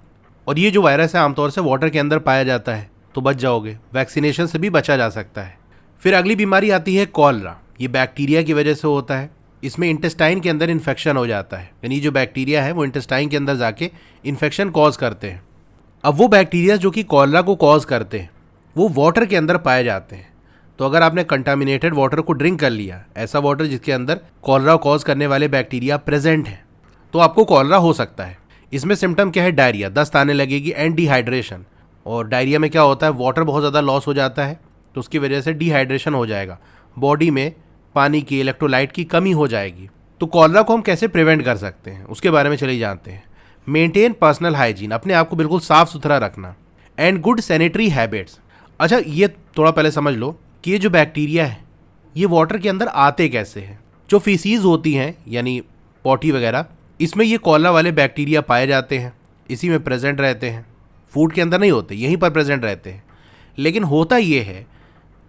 A: और ये जो वायरस है आमतौर से वाटर के अंदर पाया जाता है, तो बच जाओगे। वैक्सीनेशन से भी बचा जा सकता है। फिर अगली बीमारी आती है कॉलरा। ये बैक्टीरिया की वजह से होता है। इसमें इंटेस्टाइन के अंदर इन्फेक्शन हो जाता है, यानी जो बैक्टीरिया है वो इंटेस्टाइन के अंदर जाके इन्फेक्शन कॉज करते हैं। अब वो बैक्टीरिया जो कि कॉलरा को कॉज करते हैं वो वाटर के अंदर पाए जाते हैं। तो अगर आपने कंटामिनेटेड वाटर को ड्रिंक कर लिया, ऐसा वाटर जिसके अंदर कॉलरा कॉज करने वाले बैक्टीरिया प्रेजेंट हैं, तो आपको कॉलरा हो सकता है। इसमें सिम्टम क्या है? डायरिया, दस्त आने लगेगी, एंड डिहाइड्रेशन। और डायरिया में क्या होता है? वाटर बहुत ज़्यादा लॉस हो जाता है, तो उसकी वजह से डिहाइड्रेशन हो जाएगा, बॉडी में पानी की, इलेक्ट्रोलाइट की कमी हो जाएगी। तो कॉलरा को हम कैसे प्रिवेंट कर सकते हैं, उसके बारे में चलिए जानते हैं। मेंटेन पर्सनल हाइजीन, अपने आप को बिल्कुल साफ सुथरा रखना, एंड गुड सैनिटरी हैबिट्स। अच्छा, ये थोड़ा पहले समझ लो कि ये जो बैक्टीरिया है ये वाटर के अंदर आते कैसे हैं। जो फीसीज होती हैं यानी पॉटी वगैरह, इसमें ये कॉलरा वाले बैक्टीरिया पाए जाते हैं, इसी में प्रेजेंट रहते हैं। फूड के अंदर नहीं होते, यहीं पर प्रेजेंट रहते हैं। लेकिन होता ये है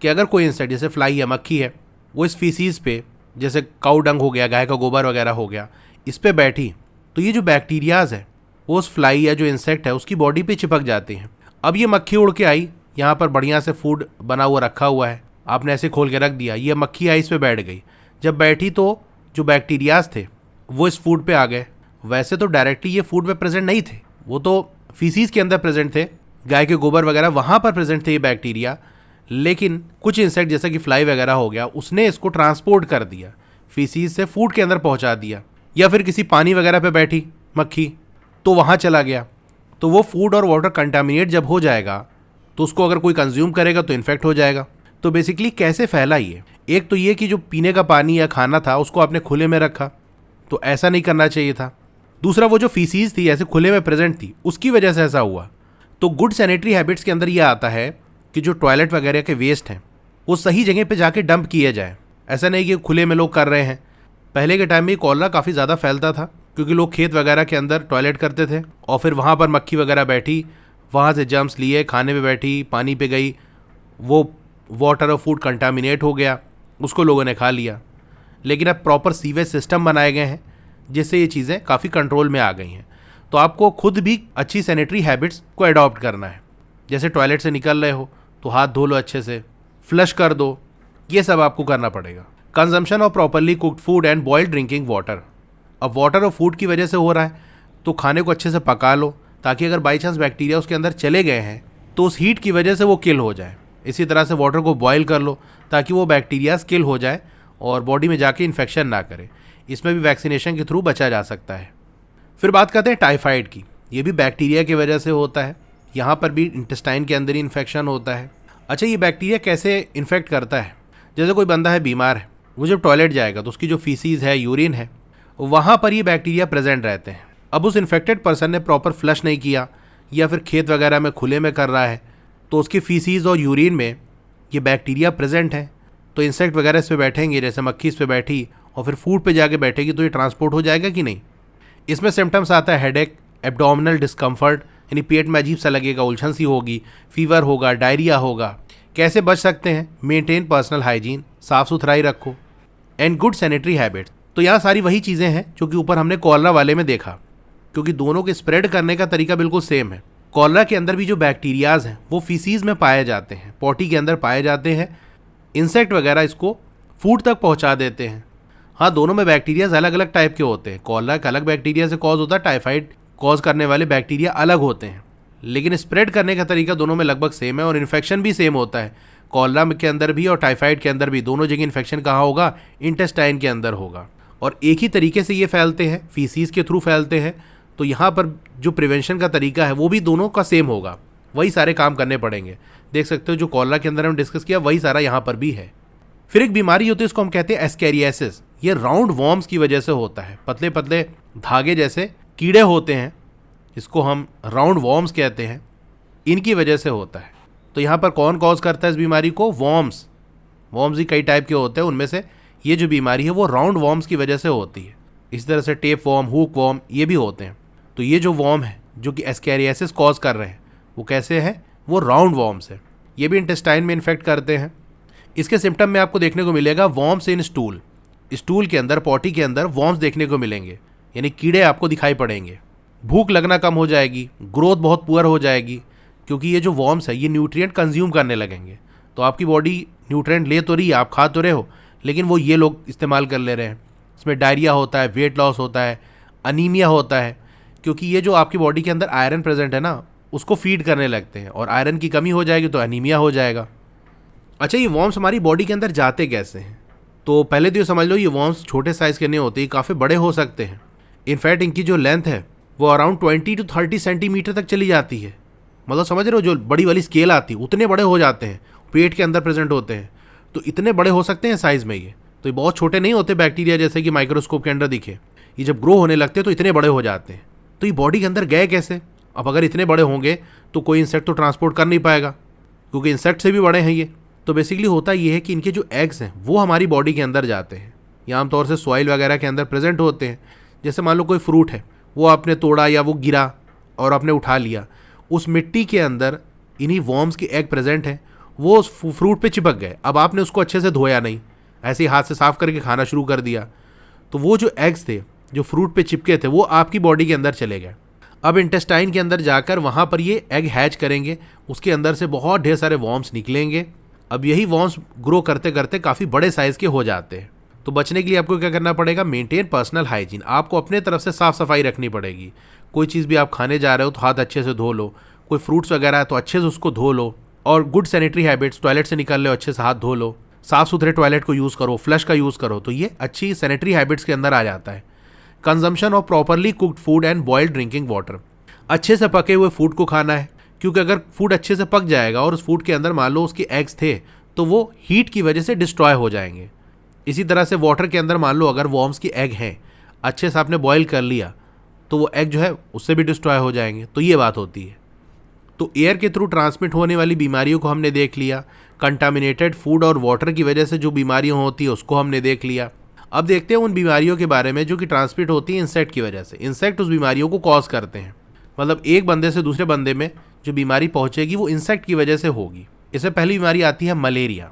A: कि अगर कोई इंसेक्ट जैसे फ्लाई है, मक्खी है, वो इस फीसीज पे, जैसे काऊ डंग हो गया, गाय का गोबर वगैरह हो गया, इस पर बैठी, तो ये जो बैक्टीरियाज है वो उस फ्लाई या जो इंसेक्ट है उसकी बॉडी पे चिपक जाते हैं। अब ये मक्खी उड़ के आई, यहाँ पर बढ़िया से फूड बना हुआ रखा हुआ है, आपने ऐसे खोल के रख दिया, ये मक्खी आई, इस पर बैठ गई। जब बैठी तो जो बैक्टीरियाज थे वो इस फूड पे आ गए। वैसे तो डायरेक्टली ये फूड पे प्रेजेंट नहीं थे, वो तो फीसीज के अंदर प्रेजेंट थे, गाय के गोबर वगैरह वहाँ पर प्रेजेंट थे ये बैक्टीरिया। लेकिन कुछ इंसेक्ट जैसा कि फ्लाई वगैरह हो गया, उसने इसको ट्रांसपोर्ट कर दिया, फीसीज से फूड के अंदर पहुँचा दिया। या फिर किसी पानी वगैरह पे बैठी मक्खी तो वहाँ चला गया, तो वो फूड और वाटर कंटामिनेट जब हो जाएगा तो उसको अगर कोई कंज्यूम करेगा तो इन्फेक्ट हो जाएगा। तो बेसिकली कैसे फैला ये, एक तो ये कि जो पीने का पानी या खाना था उसको आपने खुले में रखा, तो ऐसा नहीं करना चाहिए था। दूसरा, वो जो फीसीज थी ऐसे खुले में प्रेजेंट थी, उसकी वजह से ऐसा हुआ। तो गुड सैनिटरी हैबिट्स के अंदर ये आता है कि जो टॉयलेट वगैरह के वेस्ट हैं वो सही जगह पे जाके डंप किए जाए। ऐसा नहीं कि खुले में लोग कर रहे हैं। पहले के टाइम में कॉलरा काफ़ी ज़्यादा फैलता था क्योंकि लोग खेत वगैरह के अंदर टॉयलेट करते थे और फिर वहाँ पर मक्खी वगैरह बैठी, वहाँ से जर्म्स लिए, खाने पे बैठी, पानी पे गई, वो वाटर और फूड कंटामिनेट हो गया, उसको लोगों ने खा लिया। लेकिन अब प्रॉपर सीवेज सिस्टम बनाए गए हैं जिससे ये चीज़ें काफ़ी कंट्रोल में आ गई हैं। तो आपको खुद भी अच्छी सैनिटरी हैबिट्स को अडॉप्ट करना है। जैसे टॉयलेट से निकल रहे हो तो हाथ धो लो, अच्छे से फ्लश कर दो, ये सब आपको करना पड़ेगा। Consumption of properly cooked food and boiled drinking water. अब वाटर और फूड की वजह से हो रहा है तो खाने को अच्छे से पका लो, ताकि अगर बाई चांस बैक्टीरिया उसके अंदर चले गए हैं तो उस हीट की वजह से वो किल हो जाए। इसी तरह से वाटर को बॉयल कर लो ताकि वो बैक्टीरिया किल हो जाए और बॉडी में जाके इन्फेक्शन ना करे। इसमें भी वैक्सीनेशन के थ्रू बचा जा सकता है। फिर बात करते हैं टाइफाइड की। ये भी बैक्टीरिया की वजह से होता है, यहाँ पर भी इंटेस्टाइन के अंदर ही इन्फेक्शन होता है। अच्छा, ये बैक्टीरिया कैसे इन्फेक्ट करता है? जैसे कोई बंदा है बीमार है, वो जब टॉयलेट जाएगा तो उसकी जो फीसीज है, यूरिन है, वहाँ पर ये बैक्टीरिया प्रेजेंट रहते हैं। अब उस इन्फेक्टेड पर्सन ने प्रॉपर फ्लश नहीं किया या फिर खेत वगैरह में खुले में कर रहा है तो उसकी फीसीज और यूरिन में ये बैक्टीरिया प्रेजेंट है, तो इंसेक्ट वगैरह इस पर बैठेंगे, जैसे मक्खी इस पर बैठी और फिर फूड पे जाके बैठेगी तो ये ट्रांसपोर्ट हो जाएगा कि नहीं। इसमें सिम्टम्स आता है हेडेक, एब्डोमिनल डिस्कम्फर्ट, यानी पेट में अजीब सा लगेगा, उलझन सी होगी, फीवर होगा, डायरिया होगा। कैसे बच सकते हैं? मेंटेन पर्सनल हाइजीन, साफ़ सुथराई रखो, एंड गुड सैनिटरी हैबिट्स। तो यहाँ सारी वही चीज़ें हैं जो कि ऊपर हमने कॉलरा वाले में देखा, क्योंकि दोनों के स्प्रेड करने का तरीका बिल्कुल सेम है। कॉलरा के अंदर भी जो बैक्टीरियाज हैं वो फीसीज में पाए जाते हैं, पॉटी के अंदर पाए जाते हैं, इंसेक्ट वगैरह इसको फूड तक पहुँचा देते हैं। हाँ, दोनों में बैक्टीरियाज अलग अलग टाइप के होते हैं। कॉलरा एक अलग बैक्टीरिया से कॉज होता है, टाइफाइड कॉज करने वाले बैक्टीरिया अलग होते हैं, लेकिन स्प्रेड करने का तरीका दोनों में लगभग सेम है और इन्फेक्शन भी सेम होता है। कॉलरा के अंदर भी और टाइफाइड के अंदर भी दोनों जगह इन्फेक्शन कहाँ होगा? इंटेस्टाइन के अंदर होगा। और एक ही तरीके से ये फैलते हैं, फीसीज के थ्रू फैलते हैं। तो यहाँ पर जो प्रिवेंशन का तरीका है वो भी दोनों का सेम होगा, वही सारे काम करने पड़ेंगे। देख सकते हो जो कॉलरा के अंदर हम डिस्कस किया वही सारा यहाँ पर भी है। फिर एक बीमारी होती है, इसको हम कहते हैं एस्कैरियासिस। ये राउंड वॉर्म्स की वजह से होता है, पतले पतले धागे जैसे कीड़े होते हैं, इसको हम राउंड वॉर्म्स कहते हैं, इनकी वजह से होता है। तो यहाँ पर कौन कॉज करता है इस बीमारी को? वॉर्म्स। वॉर्म्स ही कई टाइप के होते हैं, उनमें से ये जो बीमारी है वो राउंड वॉर्म्स की वजह से होती है। इस तरह से टेप वॉर्म, हुक वॉर्म, ये भी होते हैं। तो ये जो वॉर्म है जो कि एस्कैरियासिस कॉज कर रहे हैं वो कैसे है? वो राउंड वॉर्म्स है। ये भी इंटेस्टाइन में इन्फेक्ट करते हैं। इसके सिम्टम में आपको देखने को मिलेगा वॉर्म्स इन स्टूल। स्टूल के अंदर, पॉटी के अंदर वॉर्म्स देखने को मिलेंगे, यानी कीड़े आपको दिखाई पड़ेंगे। भूख लगना कम हो जाएगी, ग्रोथ बहुत पुअर हो जाएगी, क्योंकि ये जो वॉर्म्स है ये न्यूट्रिएंट कंज्यूम करने लगेंगे। तो आपकी बॉडी न्यूट्रिएंट ले तो रही है, आप खा तो रहे हो, लेकिन वो ये लोग इस्तेमाल कर ले रहे हैं। इसमें डायरिया होता है, वेट लॉस होता है, अनीमिया होता है, क्योंकि ये जो आपकी बॉडी के अंदर आयरन प्रेजेंट है ना, उसको फीड करने लगते हैं और आयरन की कमी हो जाएगी तो अनीमिया हो जाएगा। अच्छा, ये वॉर्म्स हमारी बॉडी के अंदर जाते कैसे हैं? तो पहले तो ये समझ लो, ये वॉर्म्स छोटे साइज़ के नहीं होते, ये काफ़ी बड़े हो सकते हैं। इनफैक्ट इनकी जो लेंथ है वो अराउंड 20 to 30 सेंटीमीटर तक चली जाती है। मतलब समझ रहे हो, जो बड़ी वाली स्केल आती है उतने बड़े हो जाते हैं, पेट के अंदर प्रेजेंट होते हैं, तो इतने बड़े हो सकते हैं साइज़ में ये। तो ये बहुत छोटे नहीं होते बैक्टीरिया जैसे कि माइक्रोस्कोप के अंदर दिखे। ये जब ग्रो होने लगते हैं तो इतने बड़े हो जाते हैं। तो ये बॉडी के अंदर गए कैसे? अब अगर इतने बड़े होंगे तो कोई इंसेक्ट तो ट्रांसपोर्ट कर नहीं पाएगा, क्योंकि इंसेक्ट से भी बड़े हैं ये। तो बेसिकली होता ये है कि इनके जो एग्स हैं वो हमारी बॉडी के अंदर जाते हैं। ये आमतौर से सॉइल वगैरह के अंदर प्रेजेंट होते हैं। जैसे मान लो कोई फ्रूट है, वो आपने तोड़ा या वो गिरा और आपने उठा लिया, उस मिट्टी के अंदर इन्हीं वॉर्म्स के एग प्रेजेंट हैं, वो उस फ्रूट पे चिपक गए। अब आपने उसको अच्छे से धोया नहीं, ऐसे ही हाथ से साफ करके खाना शुरू कर दिया, तो वो जो एग्स थे जो फ्रूट पे चिपके थे वो आपकी बॉडी के अंदर चले गए। अब इंटेस्टाइन के अंदर जाकर वहाँ पर ये एग हैच करेंगे, उसके अंदर से बहुत ढेर सारे वॉर्म्स निकलेंगे। अब यही वॉर्म्स ग्रो करते करते काफ़ी बड़े साइज़ के हो जाते हैं। तो बचने के लिए आपको क्या करना पड़ेगा, मेंटेन पर्सनल हाइजीन। आपको अपने तरफ से साफ सफाई रखनी पड़ेगी। कोई चीज़ भी आप खाने जा रहे हो तो हाथ अच्छे से धो लो, कोई फ्रूट्स वगैरह है तो अच्छे से उसको धो लो, और गुड सैनिटरी हैबिट्स, टॉयलेट से निकल लो अच्छे से हाथ धो लो, साफ सुथरे टॉयलेट को यूज़ करो, फ्लश का यूज़ करो, तो ये अच्छी सैनिटरी हैबिट्स के अंदर आ जाता है। Consumption of properly cooked food and boiled drinking water, अच्छे से पके हुए फूड को खाना है, क्योंकि अगर फूड अच्छे से पक जाएगा और उस फूड के अंदर मान लो उसके एग्स थे तो वो हीट की वजह से डिस्ट्रॉय हो जाएंगे। इसी तरह से वाटर के अंदर मान लो अगर वॉर्म्स की एग हैं, अच्छे से आपने बॉयल कर लिया तो वो एग जो है उससे भी डिस्ट्रॉय हो जाएंगे। तो ये बात होती है। तो एयर के थ्रू ट्रांसमिट होने वाली बीमारियों को हमने देख लिया, कंटामिनेटेड फूड और वाटर की वजह से जो बीमारियां होती है उसको हमने देख लिया। अब देखते हैं उन बीमारियों के बारे में जो कि ट्रांसमिट होती है इंसेक्ट की वजह से। इंसेक्ट उस बीमारियों को कॉज करते हैं, मतलब एक बंदे से दूसरे बंदे में जो बीमारी पहुंचेगी वो इंसेक्ट की वजह से होगी। इससे पहली बीमारी आती है मलेरिया।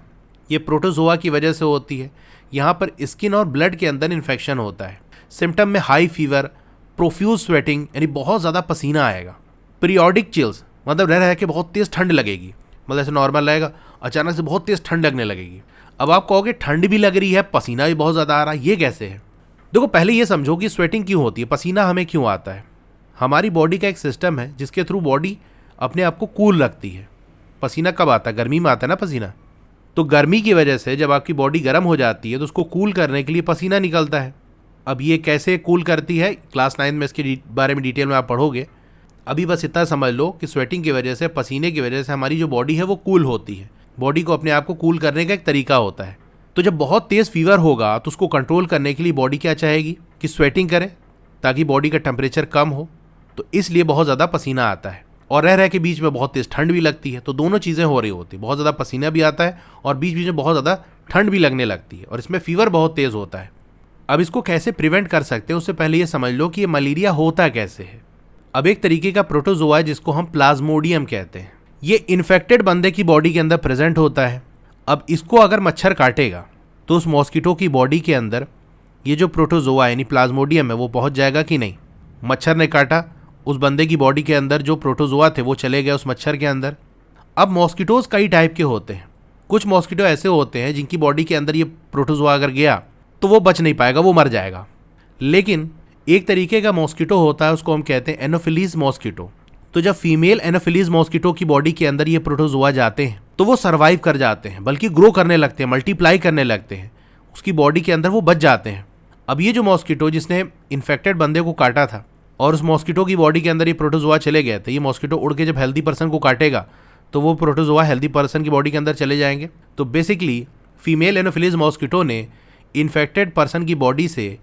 A: ये प्रोटोजोआ की वजह से होती है। यहाँ पर स्किन और ब्लड के अंदर इन्फेक्शन होता है। सिम्टम में हाई फीवर, प्रोफ्यूज स्वेटिंग यानी बहुत ज़्यादा पसीना आएगा, पीरियोडिक चिल्स मतलब रह रह के बहुत तेज़ ठंड लगेगी, मतलब ऐसे नॉर्मल रहेगा, अचानक से बहुत तेज़ ठंड लगने लगेगी। अब आप कहोगे ठंड भी लग रही है, पसीना भी बहुत ज़्यादा आ रहा है, ये कैसे है? देखो पहले ये समझो कि स्वेटिंग क्यों होती है, पसीना हमें क्यों आता है। हमारी बॉडी का एक सिस्टम है जिसके थ्रू बॉडी अपने आप को कूल रखती है। पसीना कब आता है? गर्मी में आता है ना पसीना। तो गर्मी की वजह से जब आपकी बॉडी गर्म हो जाती है तो उसको कूल करने के लिए पसीना निकलता है। अब ये कैसे कूल करती है, क्लास 9 में इसके बारे में डिटेल में आप पढ़ोगे। अभी बस इतना समझ लो कि स्वेटिंग की वजह से, पसीने की वजह से हमारी जो बॉडी है वो कूल होती है। बॉडी को अपने आप को कूल करने का एक तरीका होता है। तो जब बहुत तेज़ फीवर होगा तो उसको कंट्रोल करने के लिए बॉडी क्या चाहेगी कि स्वेटिंग करे ताकि बॉडी का टेम्परेचर कम हो। तो इसलिए बहुत ज़्यादा पसीना आता है और रह के बीच में बहुत तेज़ ठंड भी लगती है। तो दोनों चीज़ें हो रही होती है, बहुत ज़्यादा पसीना भी आता है और बीच बीच में बहुत ज़्यादा ठंड भी लगने लगती है और इसमें फीवर बहुत तेज़ होता है। अब इसको कैसे प्रिवेंट कर सकते हैं उससे पहले ये समझ लो कि ये मलेरिया होता कैसे है। अब एक तरीके का प्रोटोजोआ है जिसको हम प्लाज्मोडियम कहते हैं। ये इन्फेक्टेड बंदे की बॉडी के अंदर प्रेजेंट होता है। अब इसको अगर मच्छर काटेगा तो उस मॉस्किटो की बॉडी के अंदर ये जो प्रोटोजोआ यानी प्लाज्मोडियम है वो पहुंच जाएगा कि नहीं? मच्छर ने काटा, उस बंदे की बॉडी के अंदर जो प्रोटोजोआ थे वो चले गए उस मच्छर के अंदर। अब मॉस्किटोज कई टाइप के होते हैं। कुछ मॉस्किटो ऐसे होते हैं जिनकी बॉडी के अंदर ये प्रोटोजोआ अगर गया तो वो बच नहीं पाएगा, वो मर जाएगा। लेकिन एक तरीके का मॉस्किटो होता है, उसको हम कहते हैं एनोफिलीज मॉस्किटो। तो जब फीमेल एनोफिलीज मॉस्किटो की बॉडी के अंदर ये प्रोटोजोआ जाते हैं तो वो सर्वाइव कर जाते हैं, बल्कि ग्रो करने लगते हैं, मल्टीप्लाई करने लगते हैं, उसकी बॉडी के अंदर वो बच जाते हैं। अब ये जो मॉस्किटो जिसने इन्फेक्टेड बंदे को काटा था और उस मॉस्किटो की बॉडी के अंदर ये प्रोटोजोआ चले गए थे, ये मॉस्किटो उड़ के जब हेल्दी पर्सन को काटेगा तो वो प्रोटोजोआ हेल्दी पर्सन की बॉडी के अंदर चले जाएंगे। तो बेसिकली फीमेल एनोफिलीज मॉस्किटो ने इन्फेक्टेड पर्सन की बॉडी से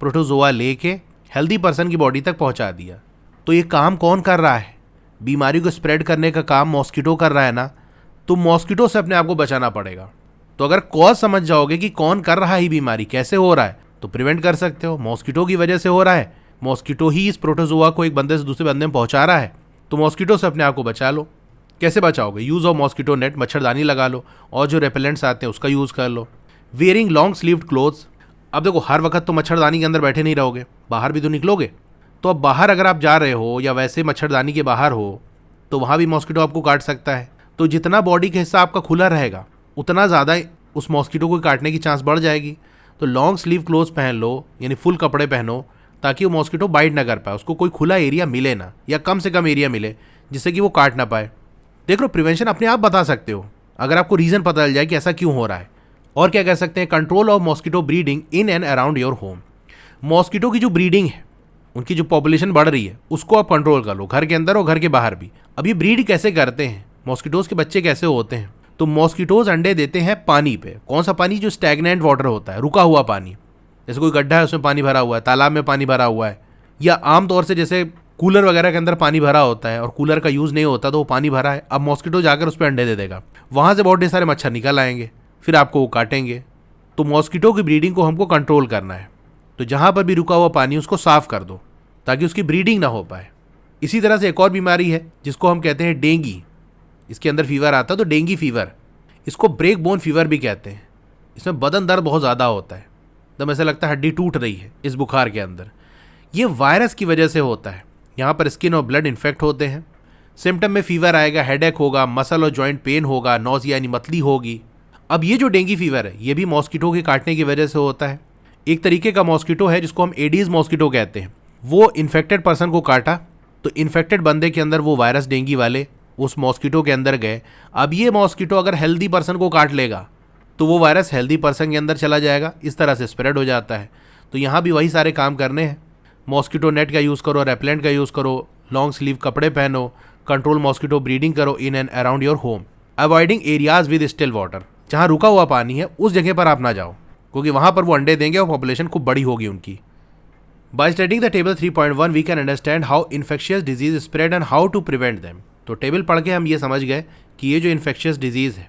A: प्रोटोजोआ लेके हेल्दी पर्सन की बॉडी तक पहुंचा दिया। तो ये काम कौन कर रहा है? बीमारी को स्प्रेड करने का काम मॉस्किटो कर रहा है ना, तो मॉस्किटो से अपने आप को बचाना पड़ेगा। तो अगर कॉज समझ जाओगे कि कौन कर रहा है बीमारी, कैसे हो रहा है, तो प्रिवेंट कर सकते हो। मॉस्किटो की वजह से हो रहा है, मॉस्किटो ही इस प्रोटोजोआ को एक बंदे से दूसरे बंदे में पहुंचा रहा है, तो मॉस्किटो से अपने आप को बचा लो। कैसे बचाओगे? यूज़ ऑफ मॉस्किटो नेट, मच्छरदानी लगा लो और जो रेपेलेंट्स आते हैं उसका यूज़ कर लो। Wearing long sleeved clothes. अब देखो हर वक्त तो मच्छरदानी के अंदर बैठे नहीं रहोगे, बाहर भी तो निकलोगे। तो अब बाहर अगर आप जा रहे हो या वैसे मच्छरदानी के बाहर हो तो वहाँ भी मॉस्किटो आपको काट सकता है। तो जितना बॉडी का हिस्सा आपका खुला रहेगा उतना ज़्यादा उस मॉस्किटो को काटने की चांस बढ़ जाएगी। तो लॉन्ग स्लीव क्लोथ्स पहन लो, यानी फुल कपड़े पहनो, ताकि वो मॉस्किटो बाइट ना कर पाए, उसको कोई खुला एरिया मिले ना, या कम से कम एरिया मिले जिससे कि वो काट ना पाए। देख लो प्रिवेंशन अपने आप बता सकते हो अगर आपको रीज़न पता चल जाए कि ऐसा क्यों हो रहा है। और क्या कह सकते हैं? Control of mosquito breeding in and around your home. Mosquito की जो ब्रीडिंग है, उनकी जो पॉपुलेशन बढ़ रही है, उसको आप कंट्रोल कर लो, घर के अंदर और घर के बाहर भी। अब ये ब्रीड कैसे करते हैं, मॉस्किटोज के बच्चे कैसे होते हैं? तो मॉस्किटोज अंडे देते हैं पानी पे। कौन सा पानी? जो स्टैग्नेंट वाटर होता है, रुका हुआ पानी। जैसे कोई गड्ढा है उसमें पानी भरा हुआ है, तालाब में पानी भरा हुआ है, या आमतौर से जैसे कूलर वगैरह के अंदर पानी भरा होता है और कूलर का यूज़ नहीं होता तो वो पानी भरा है। अब मॉस्किटो जाकर उस पर अंडे दे देगा, वहाँ से बहुत ढेर सारे मच्छर निकल आएंगे, फिर आपको वो काटेंगे। तो मॉस्किटो की ब्रीडिंग को हमको कंट्रोल करना है। तो जहाँ पर भी रुका हुआ पानी उसको साफ कर दो ताकि उसकी ब्रीडिंग ना हो पाए। इसी तरह से एक और बीमारी है जिसको हम कहते हैं डेंगी। इसके अंदर फीवर आता है तो डेंगी फीवर, इसको ब्रेक बोन फीवर भी कहते हैं। इसमें बदन दर्द बहुत ज़्यादा होता है, एकदम ऐसा लगता है हड्डी टूट रही है इस बुखार के अंदर। ये वायरस की वजह से होता है। यहाँ पर स्किन और ब्लड इन्फेक्ट होते हैं। सिम्टम में फीवर आएगा, हेडेक होगा, मसल और जॉइंट पेन होगा, नोज़िया यानी मतली होगी। अब ये जो डेंगी फीवर है ये भी मॉस्किटो के काटने की वजह से होता है। एक तरीके का मॉस्किटो है जिसको हम एडीज मॉस्किटो कहते हैं, वो इन्फेक्टेड पर्सन को काटा तो इन्फेक्टेड बंदे के अंदर वो वायरस डेंगी वाले उस मॉस्किटो के अंदर गए। अब ये मॉस्किटो अगर हेल्दी पर्सन को काट लेगा तो वो वायरस हेल्दी पर्सन के अंदर चला जाएगा, इस तरह से स्प्रेड हो जाता है। तो यहाँ भी वही सारे काम करने हैं। मॉस्किटो नेट का यूज़ करो, रेपेलेंट का यूज़ करो, लॉन्ग स्लीव कपड़े पहनो, कंट्रोल मॉस्किटो ब्रीडिंग करो in and around your home. Avoiding areas with still water, जहाँ रुका हुआ पानी है उस जगह पर आप ना जाओ, क्योंकि वहाँ पर वो अंडे देंगे और पॉपुलेशन खूब बड़ी होगी उनकी। By studying the table 3.1 we can understand how infectious disease spread and how to prevent them. तो टेबल पढ़ के हम ये समझ गए कि ये जो इन्फेक्शियस डिजीज़ है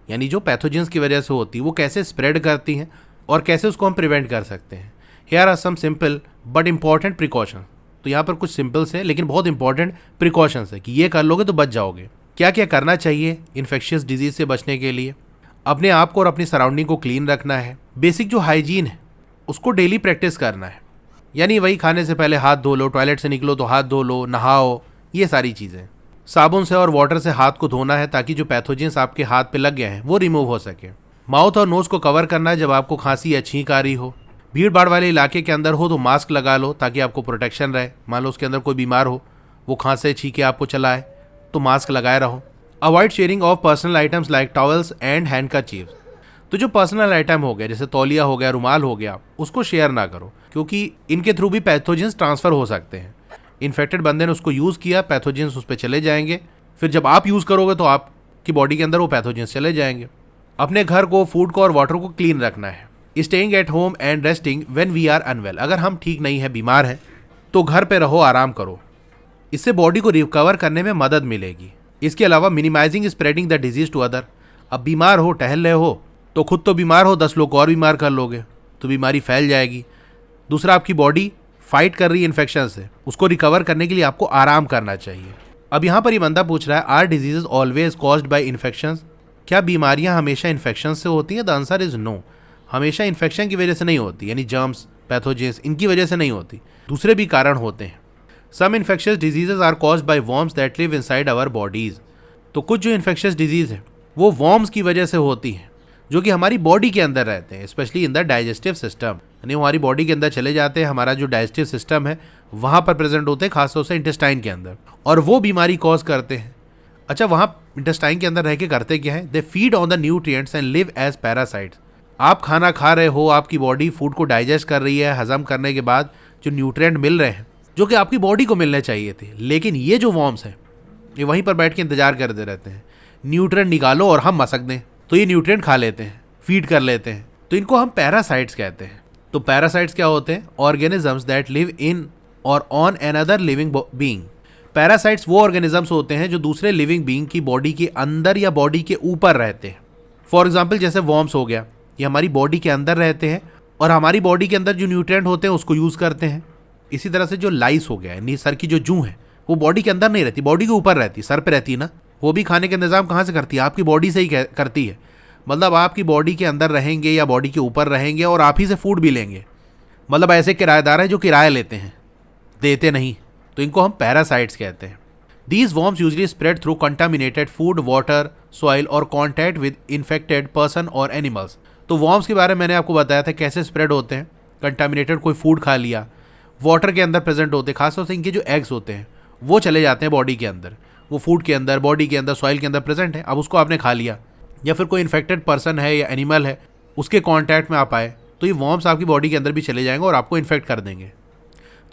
A: यानी जो पैथोजेंस की वजह से होती है वो कैसे स्प्रेड करती हैं और कैसे उसको हम प्रिवेंट कर सकते हैं। Here are some simple but important precaution. तो यहाँ पर कुछ सिंपल्स हैं लेकिन बहुत इंपॉर्टेंट प्रिकॉशंस है कि ये कर लोगे तो बच जाओगे। क्या क्या करना चाहिए इन्फेक्शियस डिजीज से बचने के लिए? अपने आप को और अपनी सराउंडिंग को क्लीन रखना है। बेसिक जो हाइजीन है उसको डेली प्रैक्टिस करना है, यानी वही खाने से पहले हाथ धो लो, टॉयलेट से निकलो तो हाथ धो लो, नहाओ, ये सारी चीज़ें। साबुन से और वाटर से हाथ को धोना है ताकि जो पैथोजेंस आपके हाथ पे लग गए हैं वो रिमूव हो सके। माउथ और नोज़ को कवर करना है जब आपको खांसी या छींक आ रही हो। भीड़ भाड़ वाले इलाके के अंदर हो तो मास्क लगा लो ताकि आपको प्रोटेक्शन रहे। मान लो उसके अंदर कोई बीमार हो, वो खांसे छींके आपको चलाए तो मास्क लगाए रहो। Avoid sharing of personal items like towels and handkerchiefs. तो जो पर्सनल आइटम हो गया जैसे तौलिया हो गया, रुमाल हो गया, उसको शेयर ना करो क्योंकि इनके थ्रू भी पैथोजेंस ट्रांसफ़र हो सकते हैं। इन्फेक्टेड बंदे ने उसको यूज़ किया, पैथोजेंस उस पर चले जाएंगे, फिर जब आप यूज़ करोगे तो आपकी बॉडी के अंदर वो पैथोजेंस चले जाएंगे। अपने घर को, फूड को और वाटर को क्लीन रखना है। Staying at home and resting when we are unwell. अगर हम ठीक नहीं है, बीमार हैं, तो घर पे रहो, आराम करो, इससे बॉडी को रिकवर करने में मदद मिलेगी। इसके अलावा minimizing spreading the disease to other. अब बीमार हो, टहल रहे हो तो खुद तो बीमार हो, 10 लोग को और बीमार कर लोगे तो बीमारी फैल जाएगी। दूसरा, आपकी बॉडी फाइट कर रही है इन्फेक्शन से, उसको रिकवर करने के लिए आपको आराम करना चाहिए। अब यहाँ पर ये बंदा पूछ रहा है, are diseases always caused by infections? क्या बीमारियाँ हमेशा इन्फेक्शन से होती हैं? The answer is no. हमेशा इन्फेक्शन की वजह से नहीं होती, यानी जर्म्स, पैथोजेंस, इनकी वजह से नहीं होती, दूसरे भी कारण होते हैं। Some infectious diseases are caused by worms that live inside our bodies. तो कुछ जो इन्फेक्शियस डिजीज है वो वर्म्स की वजह से होती हैं जो कि हमारी बॉडी के अंदर रहते हैं, specially in the digestive system, यानी हमारी बॉडी के अंदर चले जाते हैं। हमारा जो डाइजेस्टिव सिस्टम है वहाँ पर प्रेजेंट होते हैं, खासतौर से इंटेस्टाइन के अंदर, और वो बीमारी कॉज करते हैं। अच्छा, वहाँ इंटेस्टाइन के अंदर रह के करते क्या है? They feed on the nutrients and live as parasites. आप खाना खा रहे हो, आपकी बॉडी फूड को डाइजेस्ट कर रही है, हजम करने के बाद जो न्यूट्रिएंट मिल रहे हैं जो कि आपकी बॉडी को मिलने चाहिए थे, लेकिन ये जो वॉर्म्स हैं ये वहीं पर बैठ के इंतजार करते रहते हैं, न्यूट्रिएंट निकालो और हम मसक दें, तो ये न्यूट्रिएंट खा लेते हैं, फीड कर लेते हैं, तो इनको हम पैरासाइट्स कहते हैं। तो पैरासाइट्स क्या होते हैं? ऑर्गेनिजम्स दैट लिव इन और on another living being. Parasites वो ऑर्गेनिजम्स होते हैं जो दूसरे लिविंग बीइंग की बॉडी के अंदर या बॉडी के ऊपर रहते हैं। फॉर एग्जाम्पल जैसे वॉर्म्स हो गया, ये हमारी बॉडी के अंदर रहते हैं और हमारी बॉडी के अंदर जो न्यूट्रिएंट होते हैं उसको यूज़ करते हैं। इसी तरह से जो लाइस हो गया, यानी सर की जो जूं है, वो बॉडी के अंदर नहीं रहती, बॉडी के ऊपर रहती, सर पे रहती है ना, वो भी खाने का इंतजाम कहाँ से करती है? आपकी बॉडी से ही करती है। मतलब आपकी बॉडी के अंदर रहेंगे या बॉडी के ऊपर रहेंगे और आप ही से फूड भी लेंगे। मतलब ऐसे किराएदार हैं जो किराया लेते हैं, देते नहीं, तो इनको हम पैरासाइट्स कहते हैं। These worms usually spread through contaminated food, water, soil और कॉन्टैक्ट विद इन्फेक्टेड पर्सन और एनिमल्स। तो वॉर्म्स के बारे में मैंने आपको बताया था कैसे स्प्रेड होते हैं। कंटामिनेटेड कोई फूड खा लिया, वाटर के अंदर प्रेजेंट होते हैं, खासतौर से इनके जो एग्स होते हैं वो चले जाते हैं बॉडी के अंदर, वो फूड के अंदर, बॉडी के अंदर, सॉइल के अंदर प्रेजेंट है। अब उसको आपने खा लिया, या फिर कोई इन्फेक्टेड पर्सन है या एनिमल है उसके कॉन्टैक्ट में आप आए, तो ये वॉर्म्स आपकी बॉडी के अंदर भी चले जाएंगे और आपको इन्फेक्ट कर देंगे।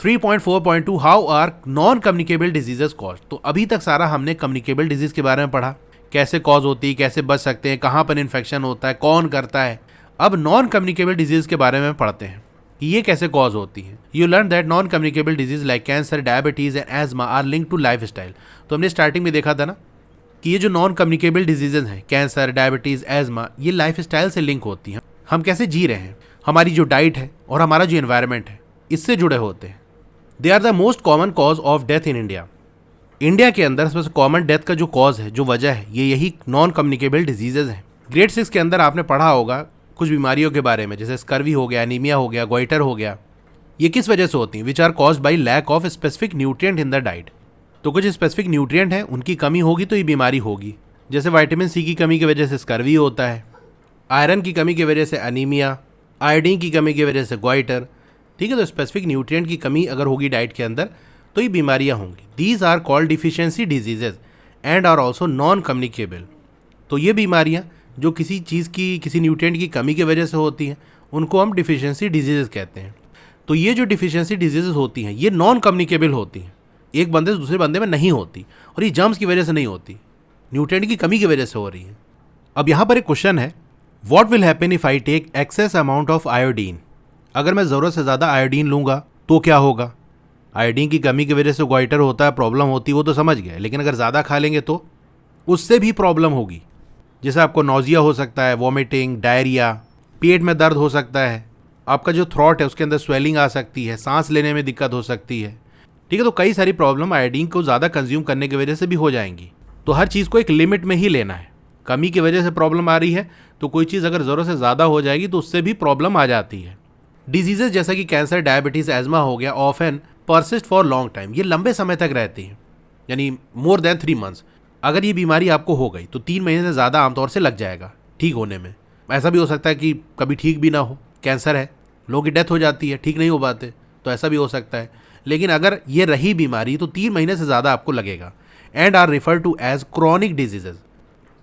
A: 3.4.2 how are non communicable diseases cause. तो अभी तक सारा हमने कम्युनिकेबल डिजीज़ के बारे में पढ़ा, कैसे कॉज होती है, कैसे बच सकते हैं, कहाँ पर इन्फेक्शन होता है, कौन करता है। अब नॉन कम्युनिकेबल डिजीज़ के बारे में पढ़ते हैं कि ये कैसे कॉज होती है। You learn that non communicable disease like cancer, diabetes and asthma are link to life style. तो हमने स्टार्टिंग में देखा था ना कि ये जो नॉन कम्युनिकेबल डिजीजेज हैं, कैंसर, डायबिटीज़, एजमा, ये लाइफ स्टाइल से लिंक होती हैं। हम कैसे जी रहे हैं, हमारी जो डाइट है और हमारा जो एनवायरनमेंट है, इससे जुड़े होते हैं। They are the most common cause of death in India. India के अंदर सबसे कॉमन डेथ का जो कॉज है, जो वजह है, ये यही नॉन कम्युनिकेबल डिजीजेज हैं। ग्रेड 6 के अंदर आपने पढ़ा होगा कुछ बीमारियों के बारे में, जैसे स्कर्वी हो गया, एनीमिया हो गया, गोइटर हो गया। ये किस वजह से होती हैं? Which are caused by lack of specific nutrient in the diet. तो कुछ स्पेसिफिक न्यूट्रिएंट हैं, उनकी कमी होगी तो ये बीमारी होगी। जैसे विटामिन सी की कमी की वजह से स्कर्वी होता है, आयरन की कमी की वजह से एनीमिया, आयोडीन की कमी की वजह से गोइटर। ठीक है, तो स्पेसिफिक न्यूट्रिएंट की कमी अगर होगी डाइट के अंदर तो ये बीमारियां होंगी। These are called deficiency diseases and are also non communicable. तो ये बीमारियां जो किसी चीज़ की, किसी न्यूट्रिएंट की कमी की वजह से होती हैं, उनको हम डिफिशियंसी डिजीजेज कहते हैं। तो ये जो डिफिशियंसी डिजीजेज होती हैं, ये नॉन कम्युनिकेबल होती हैं, एक बंदे से दूसरे बंदे में नहीं होती, और ये जर्म्स की वजह से नहीं होती, न्यूट्रिएंट की कमी की वजह से हो रही है। अब यहाँ पर एक क्वेश्चन है, what will happen if I take excess amount of iodine. अगर मैं ज़रूरत से ज़्यादा आयोडीन लूँगा तो क्या होगा? आयोडीन की कमी की वजह से गोइटर होता है, प्रॉब्लम होती है, वो तो समझ गया, लेकिन अगर ज़्यादा खा लेंगे तो उससे भी प्रॉब्लम होगी। जैसे आपको नौजिया हो सकता है, वॉमिटिंग, डायरिया, पेट में दर्द हो सकता है, आपका जो थ्रॉट है उसके अंदर स्वेलिंग आ सकती है, सांस लेने में दिक्कत हो सकती है। ठीक है, तो कई सारी प्रॉब्लम आयोडीन को ज़्यादा कंज्यूम करने की वजह से भी हो जाएंगी। तो हर चीज़ को एक लिमिट में ही लेना है। कमी की वजह से प्रॉब्लम आ रही है तो कोई चीज़ अगर ज़रूरत से ज़्यादा हो जाएगी तो उससे भी प्रॉब्लम आ जाती है। डिजीजेज जैसा कि कैंसर, डायबिटीज़, एजमा हो गया, often persist for long time, ये लंबे समय तक रहती हैं, यानी मोर देन 3 मंथ्स। अगर ये बीमारी आपको हो गई तो 3 महीने से ज़्यादा आमतौर से लग जाएगा ठीक होने में। ऐसा भी हो सकता है कि कभी ठीक भी ना हो, कैंसर है, लोगों की डेथ हो जाती है, ठीक नहीं हो पाते, तो ऐसा भी हो सकता है। लेकिन अगर ये रही बीमारी तो 3 महीने से ज़्यादा आपको लगेगा। And are refer to as chronic diseases.